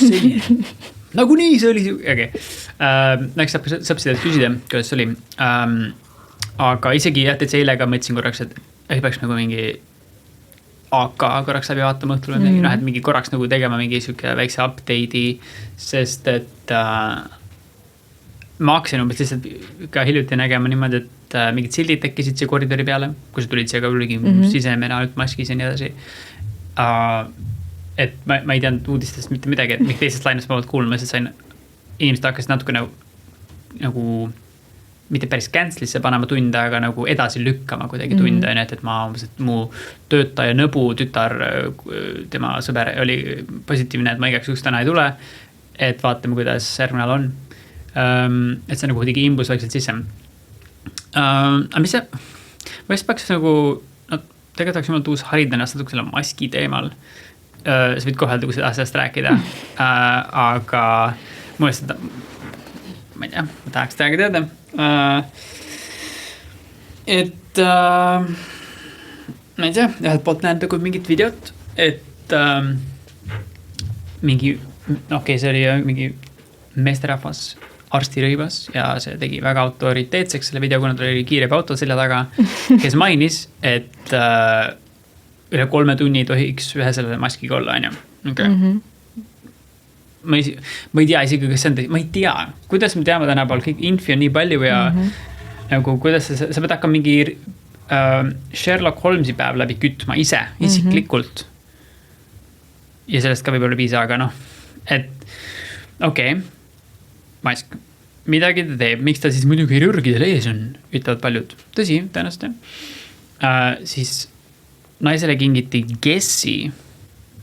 selline. Nagu nii see oli. Okay. Näeks saab seda küsida, kuidas see oli. Aga isegi jah, et see eilega mõtlesin korraks, et ei peaks nagu mingi AK korraks läbi vaatama õhtul või et mingi korraks nagu tegema mingi siuke väikse update'i, sest et ma hakkasin umbes lihtsalt ka hiljuti nägema niimoodi, et mingid sildid tekkisid siia koridori peale, kui sa tulid siia ka üligi sisemena ainult maskis ja nii edasi. Et ma ei teadnud uudistest mitte midagi, et mingi teisest lainest ma olnud kuulma, sest sain, inimesed hakkasid natuke nagu mitte päris cancelisse panema tunde, aga nagu edasi lükkama kuidagi tunde, et ma et mu töötaja nõbu tütar, tema sõber oli positiivne, et ma igaks juhuks täna ei tule, et vaatame, kuidas järgmine on. Et see nagu kuidagi imbus vaikselt sisse. Aga mis see, ma just peaks nagu, tegelikult oleks jumalt uus harida ennast natuke selle maski teemal. Sa võid kohe öelda, kui seda asjast rääkida. Aga mul seda, ma ei tea, ma tahaks täiega teada. Et ma ei tea, ühelt poolt näed nagu mingit videot, et mingi, see oli mingi meesterahvas arstirõivas ja see tegi väga autoriteetseks selle video, kuna ta oli kiireb auto selja taga, kes mainis, et üle 3 tunni tohiks ühe selle maskiga olla, on ju. Okay. Ma ei tea isegi, kas see on ma ei tea, kuidas me teame tänapäeval, kõik infi on nii palju ja nagu kuidas sa pead hakkama mingi Sherlock Holmesi päev läbi kütma ise, isiklikult. Ja sellest ka võib-olla piisa, aga et mask, midagi ta teeb, miks ta siis muidugi kirurgidel ees on, ütlevad paljud. Tõsi, tõenäoliselt. Siis naisele kingiti Gessi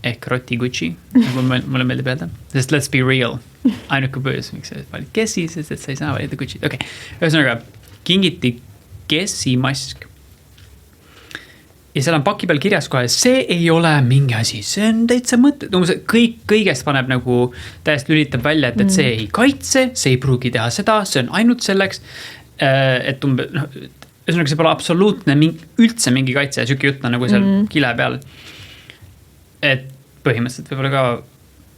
ehk Roti Gucci, nagu mulle meeldib öelda. Sest let's be real. Ainuke põhjus, miks sa valid Gessi, sest et sa ei saa valida Gucci. Okay. Ühesõnaga, kingiti Gessi mask. Ja seal on paki peal kirjas kohe, see ei ole mingi asi, see on täitsa mõte. Kõigest paneb nagu täiesti lülitab välja, et see ei kaitse, see ei pruugi teha seda, see on ainult selleks, et ühesõnaga see pole absoluutne üldse mingi kaitse ja süki jutt on nagu seal kile peal. Et põhimõtteliselt võib-olla ka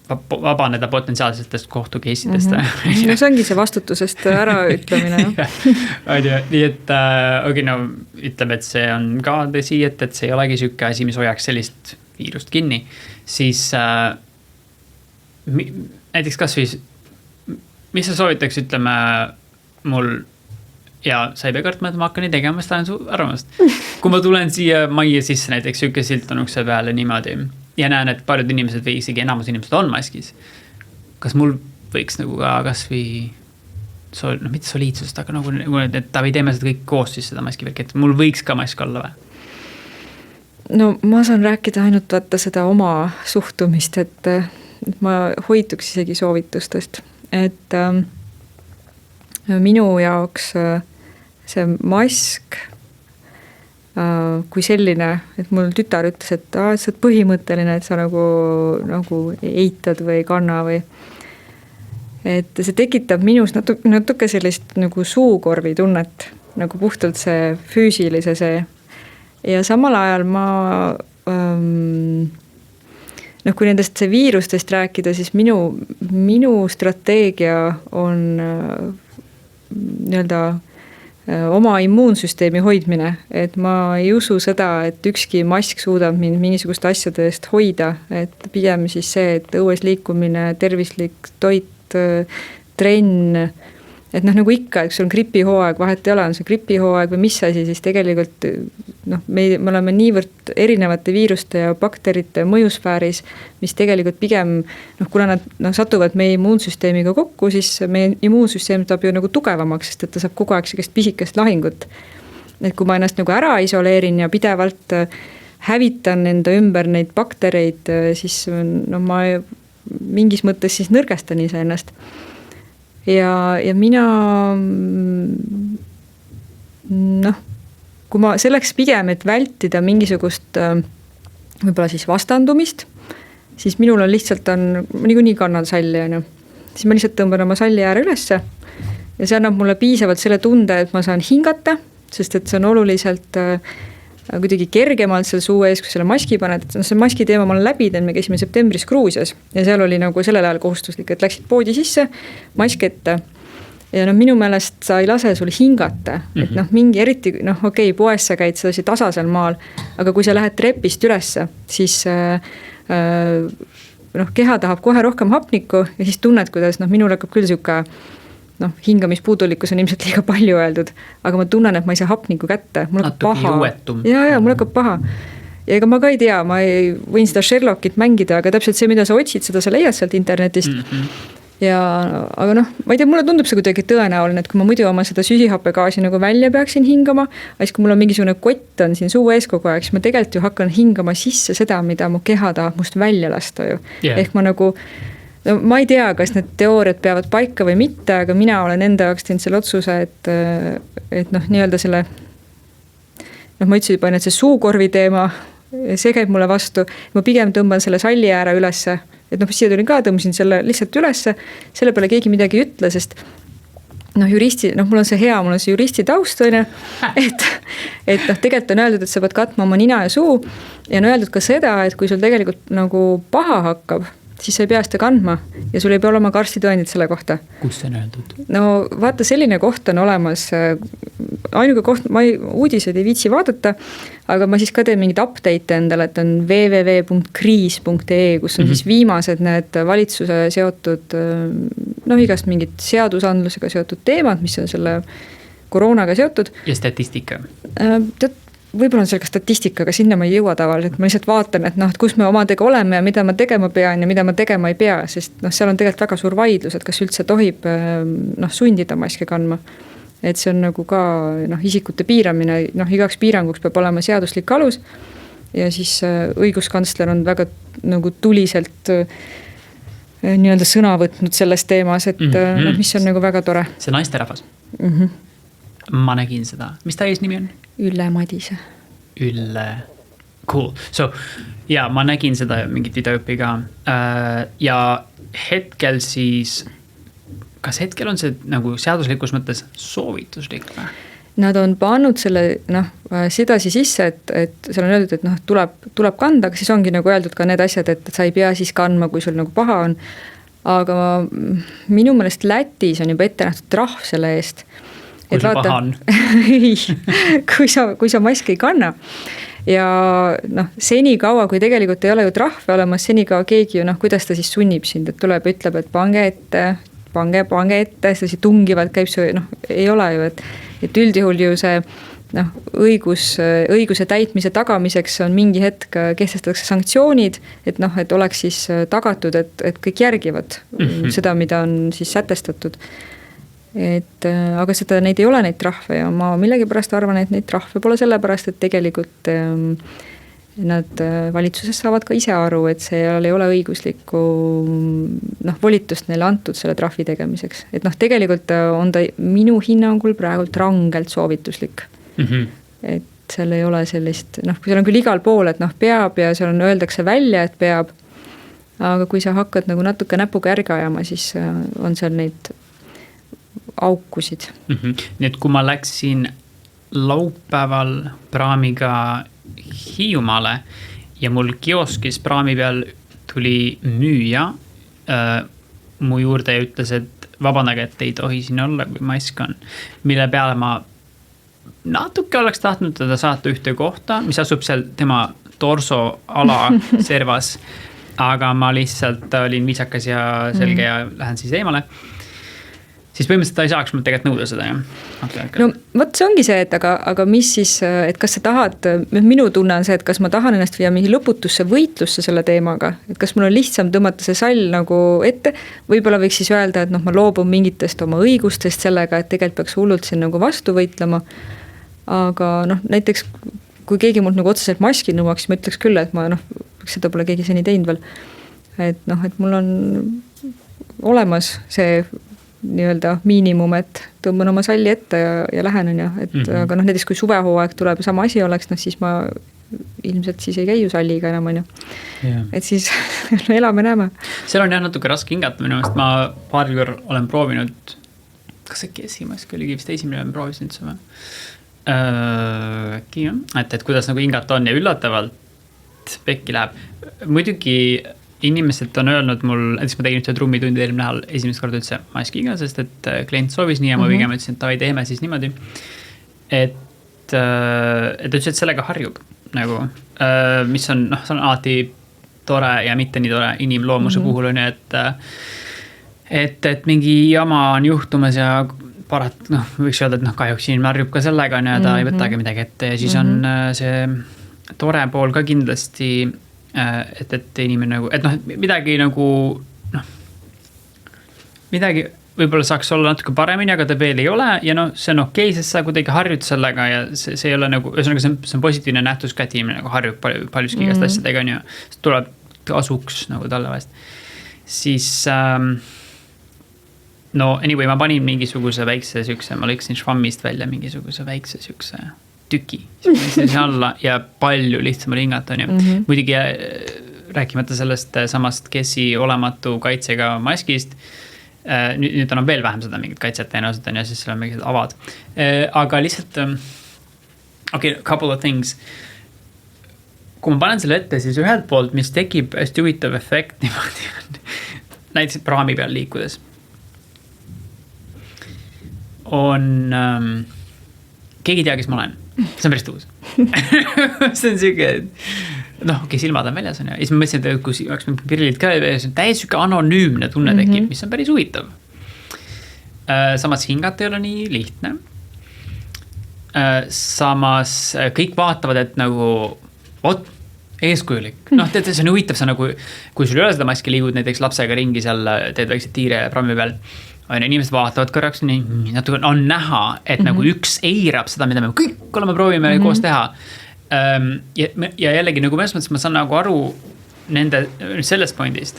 vabaneda potentsiaalsetest kohtukeisidest. See ongi see vastutusest ära ütlemine. Nii et ütleb, et see on ka tõsi, et see ei olegi sükke asi, mis hoiaks sellist viirust kinni. Siis näiteks kas või, mis sa soovitaks, ütleme mul, ja sa ei pea kartma, et ma hakkan nii tegema, ma tahan su arvamast. Kui ma tulen siia majja sisse, näiteks sükke silt on ukse peale niimoodi, ja näen, et paljud inimesed või isegi enamus inimesed on maskis. Kas mul võiks nagu ka kas või mitte soliidsust, aga nagu, et ta või teeme seda kõik koos siis seda maski värk, et mul võiks ka mask olla või? No ma saan rääkida ainult vaata seda oma suhtumist, et ma hoituks isegi soovitustest, et minu jaoks see mask kui selline, et mul tütar ütles, et sa oled põhimõtteline, et sa nagu eitad või ei kanna või. Et see tekitab minus natuke sellist nagu suukorvi tunnet, nagu puhtalt see füüsilise see. Ja samal ajal ma, kui nendest see viirustest rääkida, siis minu strateegia on nii-öelda oma immuunsüsteemi hoidmine, et ma ei usu seda, et ükski mask suudab mind mingisuguste asjade eest hoida, et pigem siis see, et õues liikumine, tervislik toit, trenn, et nagu ikka, et sul on gripihooaeg, vahet ei ole, on see gripihooaeg või mis asi, siis tegelikult me oleme niivõrd erinevate viiruste ja bakterite mõjusfääris, mis tegelikult pigem, kuna nad satuvad meie immuunsüsteemiga kokku, siis meie immuunsüsteem saab ju nagu tugevamaks, sest et ta saab kogu aeg sellist pisikest lahingut. Et kui ma ennast nagu ära isoleerin ja pidevalt hävitan enda ümber neid baktereid, siis ma mingis mõttes siis nõrgestan ise ennast. Ja mina kui ma selleks pigem, et vältida mingisugust võib-olla siis vastandumist, siis minul on lihtsalt ma niikuinii kannan salli, siis ma lihtsalt tõmban oma salli ääre ülesse ja see annab mulle piisavalt selle tunde, et ma saan hingata, sest et see on oluliselt kuidagi kergemalt seal suu ees, kui selle maski paned, et see maski teema ma olen läbi, me käisime septembris Gruusias ja seal oli nagu sellel ajal kohustuslik, et läksid poodi sisse, mask ette ja minu meelest sa ei lase sul hingata, et mingi eriti, okei, poes sa käid sedasi tasasel maal, aga kui sa lähed trepist ülesse, siis keha tahab kohe rohkem hapnikku ja siis tunned, kuidas minul hakkab küll siuke hingamispuudulikkus on ilmselt liiga palju öeldud, aga ma tunnen, et ma ei saa hapnikku kätte, mul hakkab paha. Ja, mul hakkab paha. Ja ega ma ka ei tea, ma võin seda Sherlockit mängida, aga täpselt see, mida sa otsid, seda sa leiad sealt internetist. Ja, aga ma ei tea, mulle tundub see kuidagi tõenäoline, et kui ma muidu oma seda süsihappegaasi nagu välja peaksin hingama, siis kui mul on mingisugune kott on siin suu ees kogu aeg, siis ma tegelikult ju hakkan hingama sisse seda, mida mu keha tahab must välja lasta ju. Ehk ma ma ei tea, kas need teooriad peavad paika või mitte, aga mina olen enda jaoks teinud selle otsuse, et nii-öelda selle, ma ütlesin juba, et see suukorvi teema, see käib mulle vastu, ma pigem tõmban selle salli ääre ülesse, et siia tulin ka, tõmbasin selle lihtsalt ülesse, selle peale keegi midagi ei ütle, sest juristi, mul on see hea, mul on see juristi taust, et tegelikult on öeldud, et sa pead katma oma nina ja suu ja on öeldud ka seda, et kui sul tegelikult nagu paha hakkab, siis sa ei pea seda kandma ja sul ei pea olema karstitõendid selle kohta. Kus see on öeldud? Vaata, selline koht on olemas, ainuke koht, ma uudiseid ei viitsi vaadata, aga ma siis ka teen mingid update endale, et on www.kriis.ee, kus on siis viimased need valitsuse seotud, igast mingid seadusandlusega seotud teemad, mis on selle koroonaga seotud. Ja statistika? Võib-olla on seal ka statistika, aga sinna ma ei jõua tavaliselt, ma lihtsalt vaatan, et kus me omadega oleme ja mida ma tegema pean ja mida ma tegema ei pea, sest seal on tegelikult väga suur vaidlus, et kas üldse tohib sundida maske kandma. Et see on nagu ka isikute piiramine, igaks piiranguks peab olema seaduslik alus ja siis õiguskantsler on väga nagu tuliselt nii-öelda sõna võtnud selles teemas, et mis on nagu väga tore. See naisterahvas? Ma nägin seda. Mis ta eesnimi on? Ülle Madise. Ülle. Cool. So, ja ma nägin seda mingit videoõppi ka. Ja hetkel siis, kas hetkel on see nagu seaduslikus mõttes soovituslik või? Nad on pannud selle sedasi sisse, et seal on öeldud, et tuleb kanda, aga siis ongi nagu öeldud ka need asjad, et sa ei pea siis kandma, kui sul nagu paha on. Aga minu meelest Lätis on juba ette nähtud trahv selle eest. Kui sul paha on? Ei, kui sa maski ei kanna. Ja seni kaua, kui tegelikult ei ole ju trahve olemas, seni kaua keegi ju, kuidas ta siis sunnib sind, et tuleb ja ütleb, et pange ette, see tungivalt käib see, ei ole ju, et üldjuhul ju see õiguse täitmise tagamiseks on mingi hetk kehtestatakse sanktsioonid, et oleks siis tagatud, et kõik järgivad seda, mida on siis sätestatud. Aga neid ei ole neid trahve ja ma millegi pärast arvan, et neid trahve pole selle pärast, et tegelikult Nad valitsuses saavad ka ise aru, et seal ei ole õiguslikku volitust neile antud selle trahvi tegemiseks. Et tegelikult on ta minu hinnangul praegult rangelt soovituslik. Et seal ei ole sellist, kui seal on küll igal pool, et peab ja seal öeldakse välja, et peab, aga kui sa hakkad natuke näpuga järgi ajama, siis on seal neid aukusid. Nii et kui ma läksin laupäeval praamiga Hiiumaale ja mul kioskis praami peal tuli müüja mu juurde ja ütles, et vabandage, et ei tohi siin olla, kui mask on. Mille peale ma natuke oleks tahtnud teda saata ühte kohta, mis asub seal tema torso ala servas, aga ma lihtsalt olin viisakas ja selge ja lähen siis eemale. Siis põhimõtteliselt ta ei saaks mul tegelikult nõuda seda, jah? No võt see ongi see, et aga mis siis, et kas sa tahad, minu tunne on see, et kas ma tahan ennast viia mingi lõputusse võitlusse selle teemaga, et kas mul on lihtsam tõmmata see sall ette, võibolla võiks siis öelda, et ma loobun mingitest oma õigustest sellega, et tegelikult peaks hullult siin vastu võitlema, aga näiteks kui keegi mult otseselt maski nõuaks, ma ütleks küll, et ma seda pole keegi seni teinud veel, et mul on olemas see nii-öelda miinimum, et tõmban oma salli ette ja lähen, aga näiteks kui suvehooaeg tuleb ja sama asi oleks, siis ma ilmselt siis ei käi ju salliga enam, et siis elame näeme. Seal on jah natuke raske hingata minu meelest, ma paaril korral olen proovinud, kas see kesimask oligi vist esimene, ma proovisin üldse või? Äkki jah, et kuidas hingata on ja üllatavalt pekki läheb. Muidugi inimesed on öelnud mul, näiteks ma tegin ühte trummitundi eelmine nädal esimest korda üldse maskiga, sest et klient soovis nii ja ma pigem ütlesin, et davai teeme siis niimoodi. Et ütles, et sellega harjub, mis on, see on alati tore ja mitte nii tore inimloomuse puhul on, et mingi jama on juhtumas ja võiks öelda, et kahjuks inimene harjub ka sellega, ta ei võtagi midagi ette ja siis on see tore pool ka kindlasti, et inimene midagi midagi võib-olla saaks olla natuke paremini, aga ta veel ei ole ja see on okei, sest sa kuidagi harjud sellega ja see ei ole ühesõnaga see on positiivne nähtus ka, et inimene harjub paljuski igast asjadega on ju, tuleb kasuks talle vahest. Siis anyway, ma panin mingisuguse väikse sükse, ma lõiksin švammist välja mingisuguse väikse sükse tüki, siis alla ja palju lihtsam hingata on ju. Muidugi rääkimata sellest samast Kessi olematu kaitsega maskist, nüüd on veel vähem seda mingit kaitset tõenäoliselt on ja siis seal on mingid avad. Aga lihtsalt, couple of things. Kui ma panen selle ette, siis ühelt poolt, mis tekib hästi huvitav efekt niimoodi on, näiteks praami peal liikudes, on keegi ei tea, kes ma olen. See on päris tuus. See on siuke, silmad on väljas on ja siis ma mõtlesin, et kui oleks pirlid ka, see on täiesti siuke anonüümne tunne tekib, mis on päris huvitav. Samas hingata ei ole nii lihtne. Samas kõik vaatavad, et eeskujulik. See on huvitav, kui sul ei ole seda maski liigud näiteks lapsega ringi seal, teed väikse tiire praami peal, inimesed vaatavad korraks, natuke on näha, et üks eirab seda, mida me kõik oleme proovime koos teha. Ja jällegi, mõnes mõttes ma saan aru nende sellest pointist,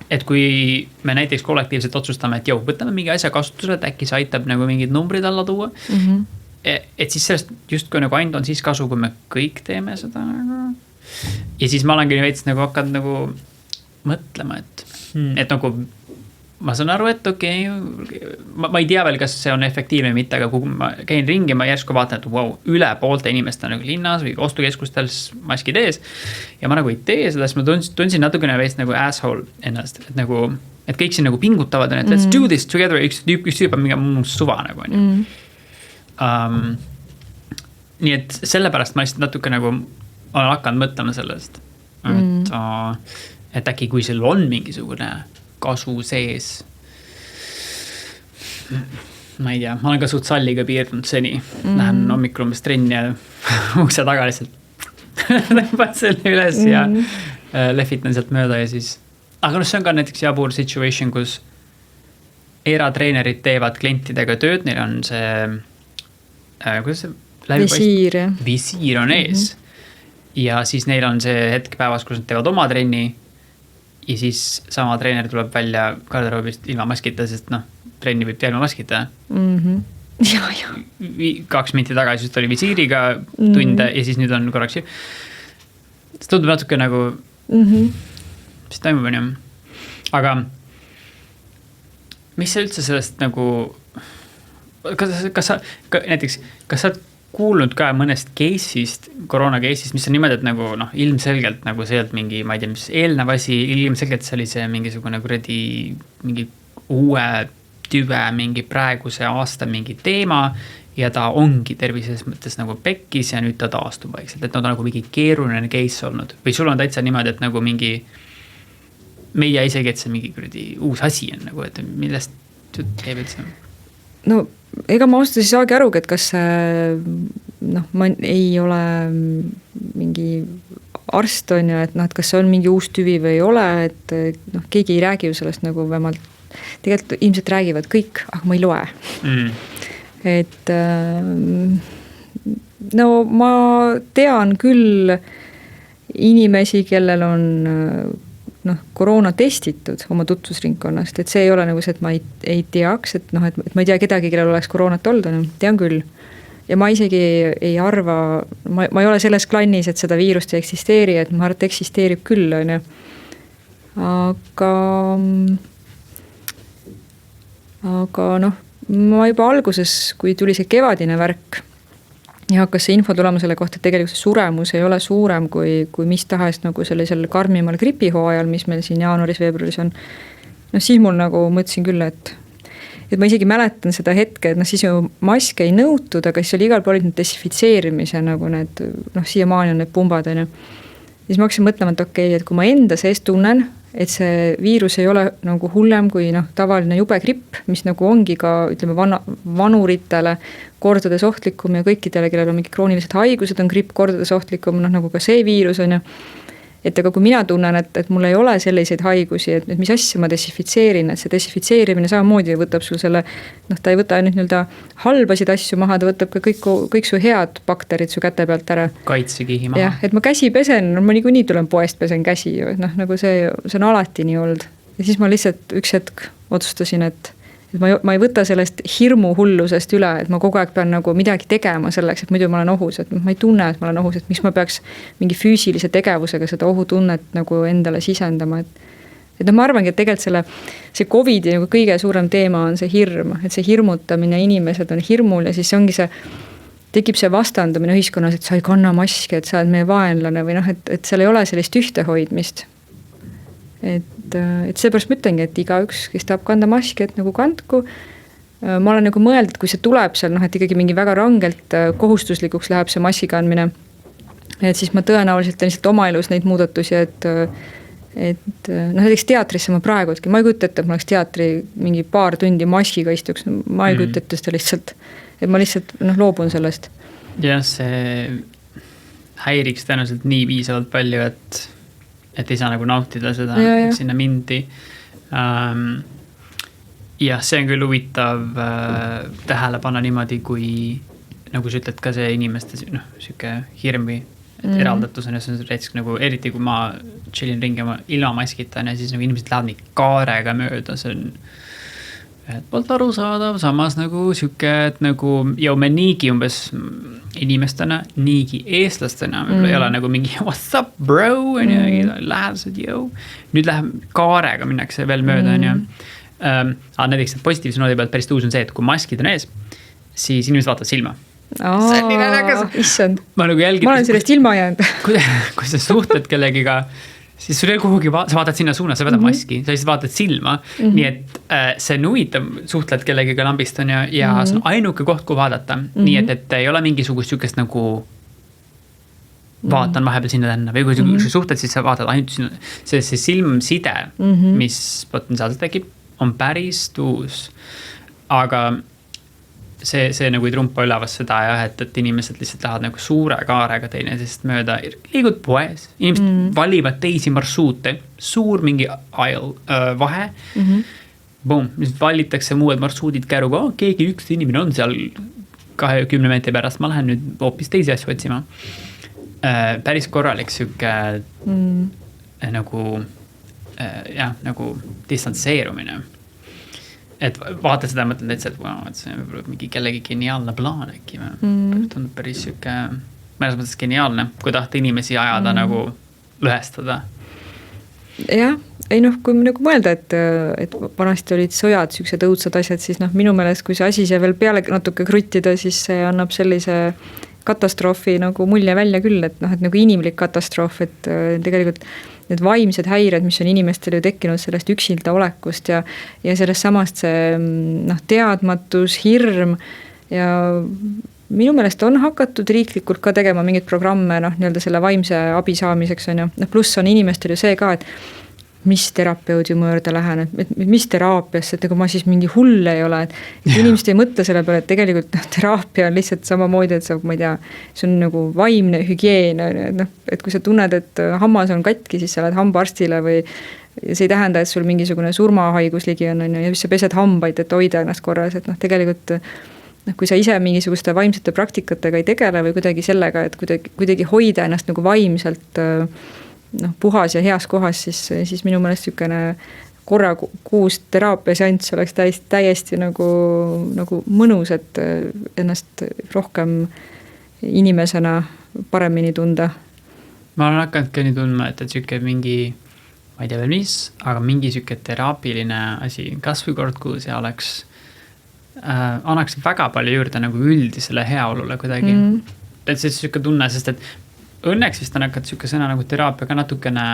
et kui me näiteks kollektiivselt otsustame, et võtame mingi asja kasutusele, et äkki see aitab mingid numbrid alla tuua, et siis sellest justkui ainult on siis kasu, kui me kõik teeme seda. Ja siis ma olengi veits hakkad mõtlema, et ma saan aru, et okei, ma ei tea veel, kas see on efektiivne mitte, aga kui ma käin ringi, ma järsku vaatan, et üle poolte inimest on linnas või ostukeskustel maskid ees ja ma ei tee seda, siis ma tundsin natukene veist asshole ennast, et kõik siin pingutavad, et let's do this together, üks tüüp on mingi suva nii et sellepärast ma lihtsalt natuke olen hakanud mõtlema sellest, et äkki kui seal on mingisugune kasu sees. Ma ei tea, ma olen ka suht salliga piirdunud seni. Lähen hommikul umbes trenni ja ukse taga lihtsalt tõmbad selle üles ja lehvitan sealt mööda ja siis. Aga see on ka näiteks jabur situation, kus eratreenerid teevad klientidega tööd, neil on see kuidas see visiir on ees. ja siis neil on see hetk päevas, kus nad teevad oma trenni ja siis sama treener tuleb välja garderoobist ilma maskita, sest trenni võib teha ilma maskita. Ja. 2 minti tagasi just oli visiiriga tunde ja siis nüüd on korraks. See tundub natuke nagu, mis toimub on ju. Aga mis sa üldse sellest nagu, kas sa oled kuulnud ka mõnest case'ist, koroona case'ist, mis on niimoodi, et nagu ilmselgelt nagu see olnud mingi, ma ei tea, mis eelnev asi, ilmselgelt see oli see mingisugune kuradi mingi uue tüve, mingi praeguse aasta mingi teema ja ta ongi tervises mõttes nagu pekkis ja nüüd ta taastub vaikselt, et nad on nagu mingi keeruline case olnud. Või sul on täitsa niimoodi, et nagu mingi, meie isegi, et see mingi kuradi uus asi on nagu, et millest teeb üldse? No ega ma ausalt ei saagi aru, et kas ma ei ole mingi arst on ju, et kas see on mingi uus tüvi või ei ole, et keegi ei räägi ju sellest nagu vähemalt, tegelikult ilmselt räägivad kõik, aga ma ei loe. Et no ma tean küll inimesi, kellel on koroona testitud oma tutvusringkonnast, et see ei ole nagu see, et ma ei teaks, et ma ei tea kedagi, kellel oleks koroonat olnud, tean küll. Ja ma isegi ei arva, ma ei ole selles klannis, et seda viirust ei eksisteeri, et ma arvan, et eksisteerib küll, on ju. Aga ma juba alguses, kui tuli see kevadine värk ja hakkas see info tulema selle kohta, et tegelikult see suremus ei ole suurem kui mis tahes nagu sellisel karmimal gripihooajal, mis meil siin jaanuaris-veebruaris on. Siis mul nagu mõtlesin küll, et ma isegi mäletan seda hetke, et siis ju maske ei nõutud, aga siis oli igal pool need desinfitseerimise nagu need, siiamaani on need pumbad, on ju. Siis ma hakkasin mõtlema, et okei, et kui ma enda sees tunnen, et see viirus ei ole nagu hullem kui tavaline jube gripp, mis nagu ongi ka, ütleme, vanuritele kordades ohtlikum ja kõikidele, kellel on mingi kroonilised haigused, on gripp kordades ohtlikum, nagu ka see viirus on ju. Et aga kui mina tunnen, et mul ei ole selliseid haigusi, et mis asja ma desinfitseerin, et see desinfitseerimine samamoodi võtab sul selle, ta ei võta ainult nii-öelda halbasid asju maha, ta võtab ka kõik su head bakterid su käte pealt ära. Kaitsekihi maha. Jah, et ma käsi pesen, ma niikuinii tulen poest pesen käsi ju, et nagu see on alati nii olnud. Ja siis ma lihtsalt üks hetk otsustasin, et ma ei võta sellest hirmu hullusest üle, et ma kogu aeg pean nagu midagi tegema selleks, et muidu ma olen ohus, et ma ei tunne, et ma olen ohus, et miks ma peaks mingi füüsilise tegevusega seda ohutunnet nagu endale sisendama, et ma arvangi, et tegelikult see COVID-i nagu kõige suurem teema on see hirm, et see hirmutamine, inimesed on hirmul ja siis ongi tekib see vastandumine ühiskonnas, et sa ei kanna maski, et sa oled meie vaenlane või et seal ei ole sellist ühtehoidmist. Et seepärast ma ütlengi, et igaüks, kes tahab kanda maski, et nagu kandku. Ma olen nagu mõeld, et kui see tuleb seal, et ikkagi mingi väga rangelt kohustuslikuks läheb see maski kandmine, et siis ma tõenäoliselt teen lihtsalt oma elus neid muudatusi, et näiteks teatrisse ma praegu, ma ei kujuta ette, et ma oleks teatri mingi paar tundi maskiga istuks, ma ei kujuta ette seda lihtsalt, et ma lihtsalt loobun sellest. Ja see häiriks tõenäoliselt nii piisavalt palju, et ei saa nagu nautida seda, et sinna mindi. Ja see on küll huvitav tähele panna niimoodi, kui nagu sa ütled ka see inimeste siuke hirmi, et eraldatus on ja see on reetsk nagu, eriti kui ma chillin ringi ilma maskita ja siis nagu inimesed lähevad nii kaarega mööda, see on ühelt poolt arusaadav, samas nagu siuke, et nagu me niigi umbes inimestena, niigi eestlastena, võib-olla ei ole nagu mingi what's up bro, lähedased, nüüd läheb kaarega minnakse veel mööda, aga näiteks positiivse noodi pealt päris tuus on see, et kui maskid on ees, siis inimesed vaatavad silma. See on nii naljakas. Issand, ma olen sellest ilma jäänud. Kui sa suhtled kellegiga, siis sul ei kuhugi, sa vaatad sinna suunas, sa võtad maski, sa lihtsalt vaatad silma, nii et see on huvitav, suhtled kellegiga lambist on ja see on ainuke koht, kui vaadata, nii et ei ole mingisugust sükest nagu vaatan vahepeal sinna tänna või kui suhtled, siis sa vaatad ainult sinna, see silmside, mis potentsiaalselt tekib, on päris tuus, aga see nagu ei trumpa ülevas seda et inimesed lihtsalt lähevad nagu suure kaarega teineteisest mööda, liigud poes, inimesed valivad teisi marsruute, suur mingi vahe, boom, valitakse muued marsruudid käruga, keegi üks inimene on seal 20 meetri pärast, ma lähen nüüd hoopis teisi asju otsima. päris korralik siuke nagu distantseerumine. Et vaata seda ja mõtlen täitsa, et wow, et see võib mingi kellegi geniaalne plaan äkki. Tundub päris siuke mõnes mõttes geniaalne, kui tahta inimesi ajada nagu lõhestada. Jah, ei noh, kui nagu mõelda, et vanasti olid sõjad, siuksed õudsad asjad, siis noh, minu meelest, kui see asi see veel peale natuke kruttida, siis see annab sellise katastroofi nagu mulje välja küll, et noh, et nagu inimlik katastroof, et tegelikult need vaimsed häired, mis on inimestel ju tekkinud sellest üksilda olekust ja sellest samast see teadmatus, hirm ja minu meelest on hakatud riiklikult ka tegema mingid programme nii-öelda selle vaimse abi saamiseks on ju. Pluss on inimestel ju see ka, et mis terapeudi mõõrda lähen, et mis teraapiasse, et ega ma siis mingi hull ei ole, et inimesed ei mõtle selle peale, et tegelikult teraapia on lihtsalt samamoodi, et ma ei tea, see on nagu vaimne hügieen, et kui sa tunned, et hammas on katki, siis sa lähed hambaarstile või see ei tähenda, et sul mingisugune surmahaigus ligi on ja siis sa pesed hambaid, et hoida ennast korras, et tegelikult kui sa ise mingisuguste vaimsete praktikatega ei tegele või kuidagi sellega, et kuidagi hoida ennast nagu vaimselt puhas ja heas kohas, siis minu meelest sükene korra kuus teraapiaseanss oleks täiesti nagu mõnus, et ennast rohkem inimesena paremini tunda. Ma olen hakanud ka nii tundma, et süke mingi, ma ei tea veel mis, aga mingi süke teraapiline asi, kas või kord kuus ja annaks väga palju juurde nagu üldisele heaolule kuidagi. Et see süke tunne, sest et õnneks vist on hakanud süke sõna nagu teraapia ka natukene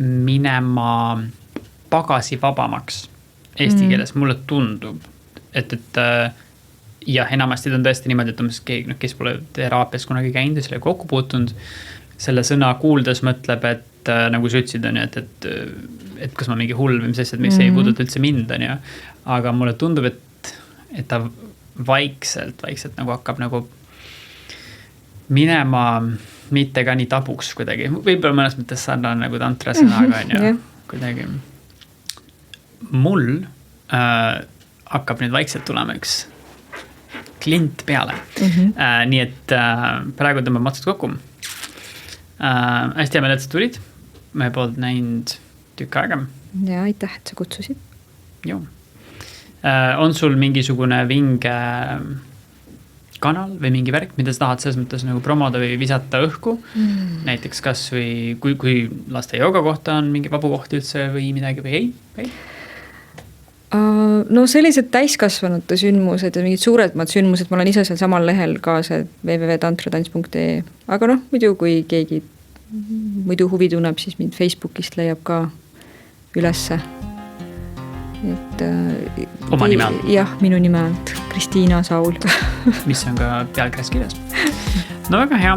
minema pagasi vabamaks eesti keeles, mulle tundub. Et jah, enamasti on tõesti niimoodi, et keegi, kes pole teraapias kunagi käinud ja selle kokku puutunud, selle sõna kuuldes mõtleb, et nagu sa ütlesid, on ju, et kas ma mingi hull või mis asjad, mis ei puuduta üldse mind, on ju. Aga mulle tundub, et ta vaikselt nagu hakkab nagu minema mitte ka nii tabuks kuidagi. Võib-olla mõnes mõttes sarnane nagu tantra sõnaga on ju. Kuidagi. Mul hakkab nüüd vaikselt tulema üks klient peale. Nii et praegu tõmbab matsud kokku. Hästi hea meel, et sa tulid. Meie poolt näinud tükk aega. Ja aitäh, et sa kutsusid. Joo. On sul mingisugune vinge kanal või mingi värk, mida sa tahad selles mõttes nagu promoda või visata õhku? Näiteks kas või kui laste jooga kohta on mingi vabu koht üldse või midagi või ei? No sellised täiskasvanute sündmused ja mingid suuremad sündmused, ma olen ise seal samal lehel ka see www.tantratants.ee, aga muidu kui keegi muidu huvi tunneb, siis mind Facebookist leiab ka ülesse. Oma nime all? Jah, minu nime alt, Kristiina Saul. Mis on ka pealkirjas kirjas. No väga hea,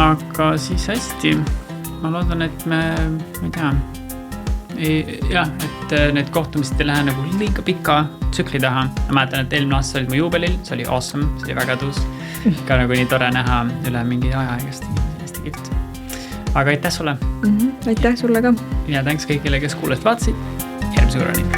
aga siis hästi. Ma loodan, et ma ei tea, et need kohtumised ei lähe nagu liiga pika tsükli taha. Ma mäletan, et eelmine aasta olid mu juubelil, see oli awesome, see oli väga tõus. Ka nagu nii tore näha üle mingi aja hästi kilt. Aga aitäh sulle. Aitäh sulle ka. Ja thanks kõigile, kes kuulest vaatasid. Järgmise korrani.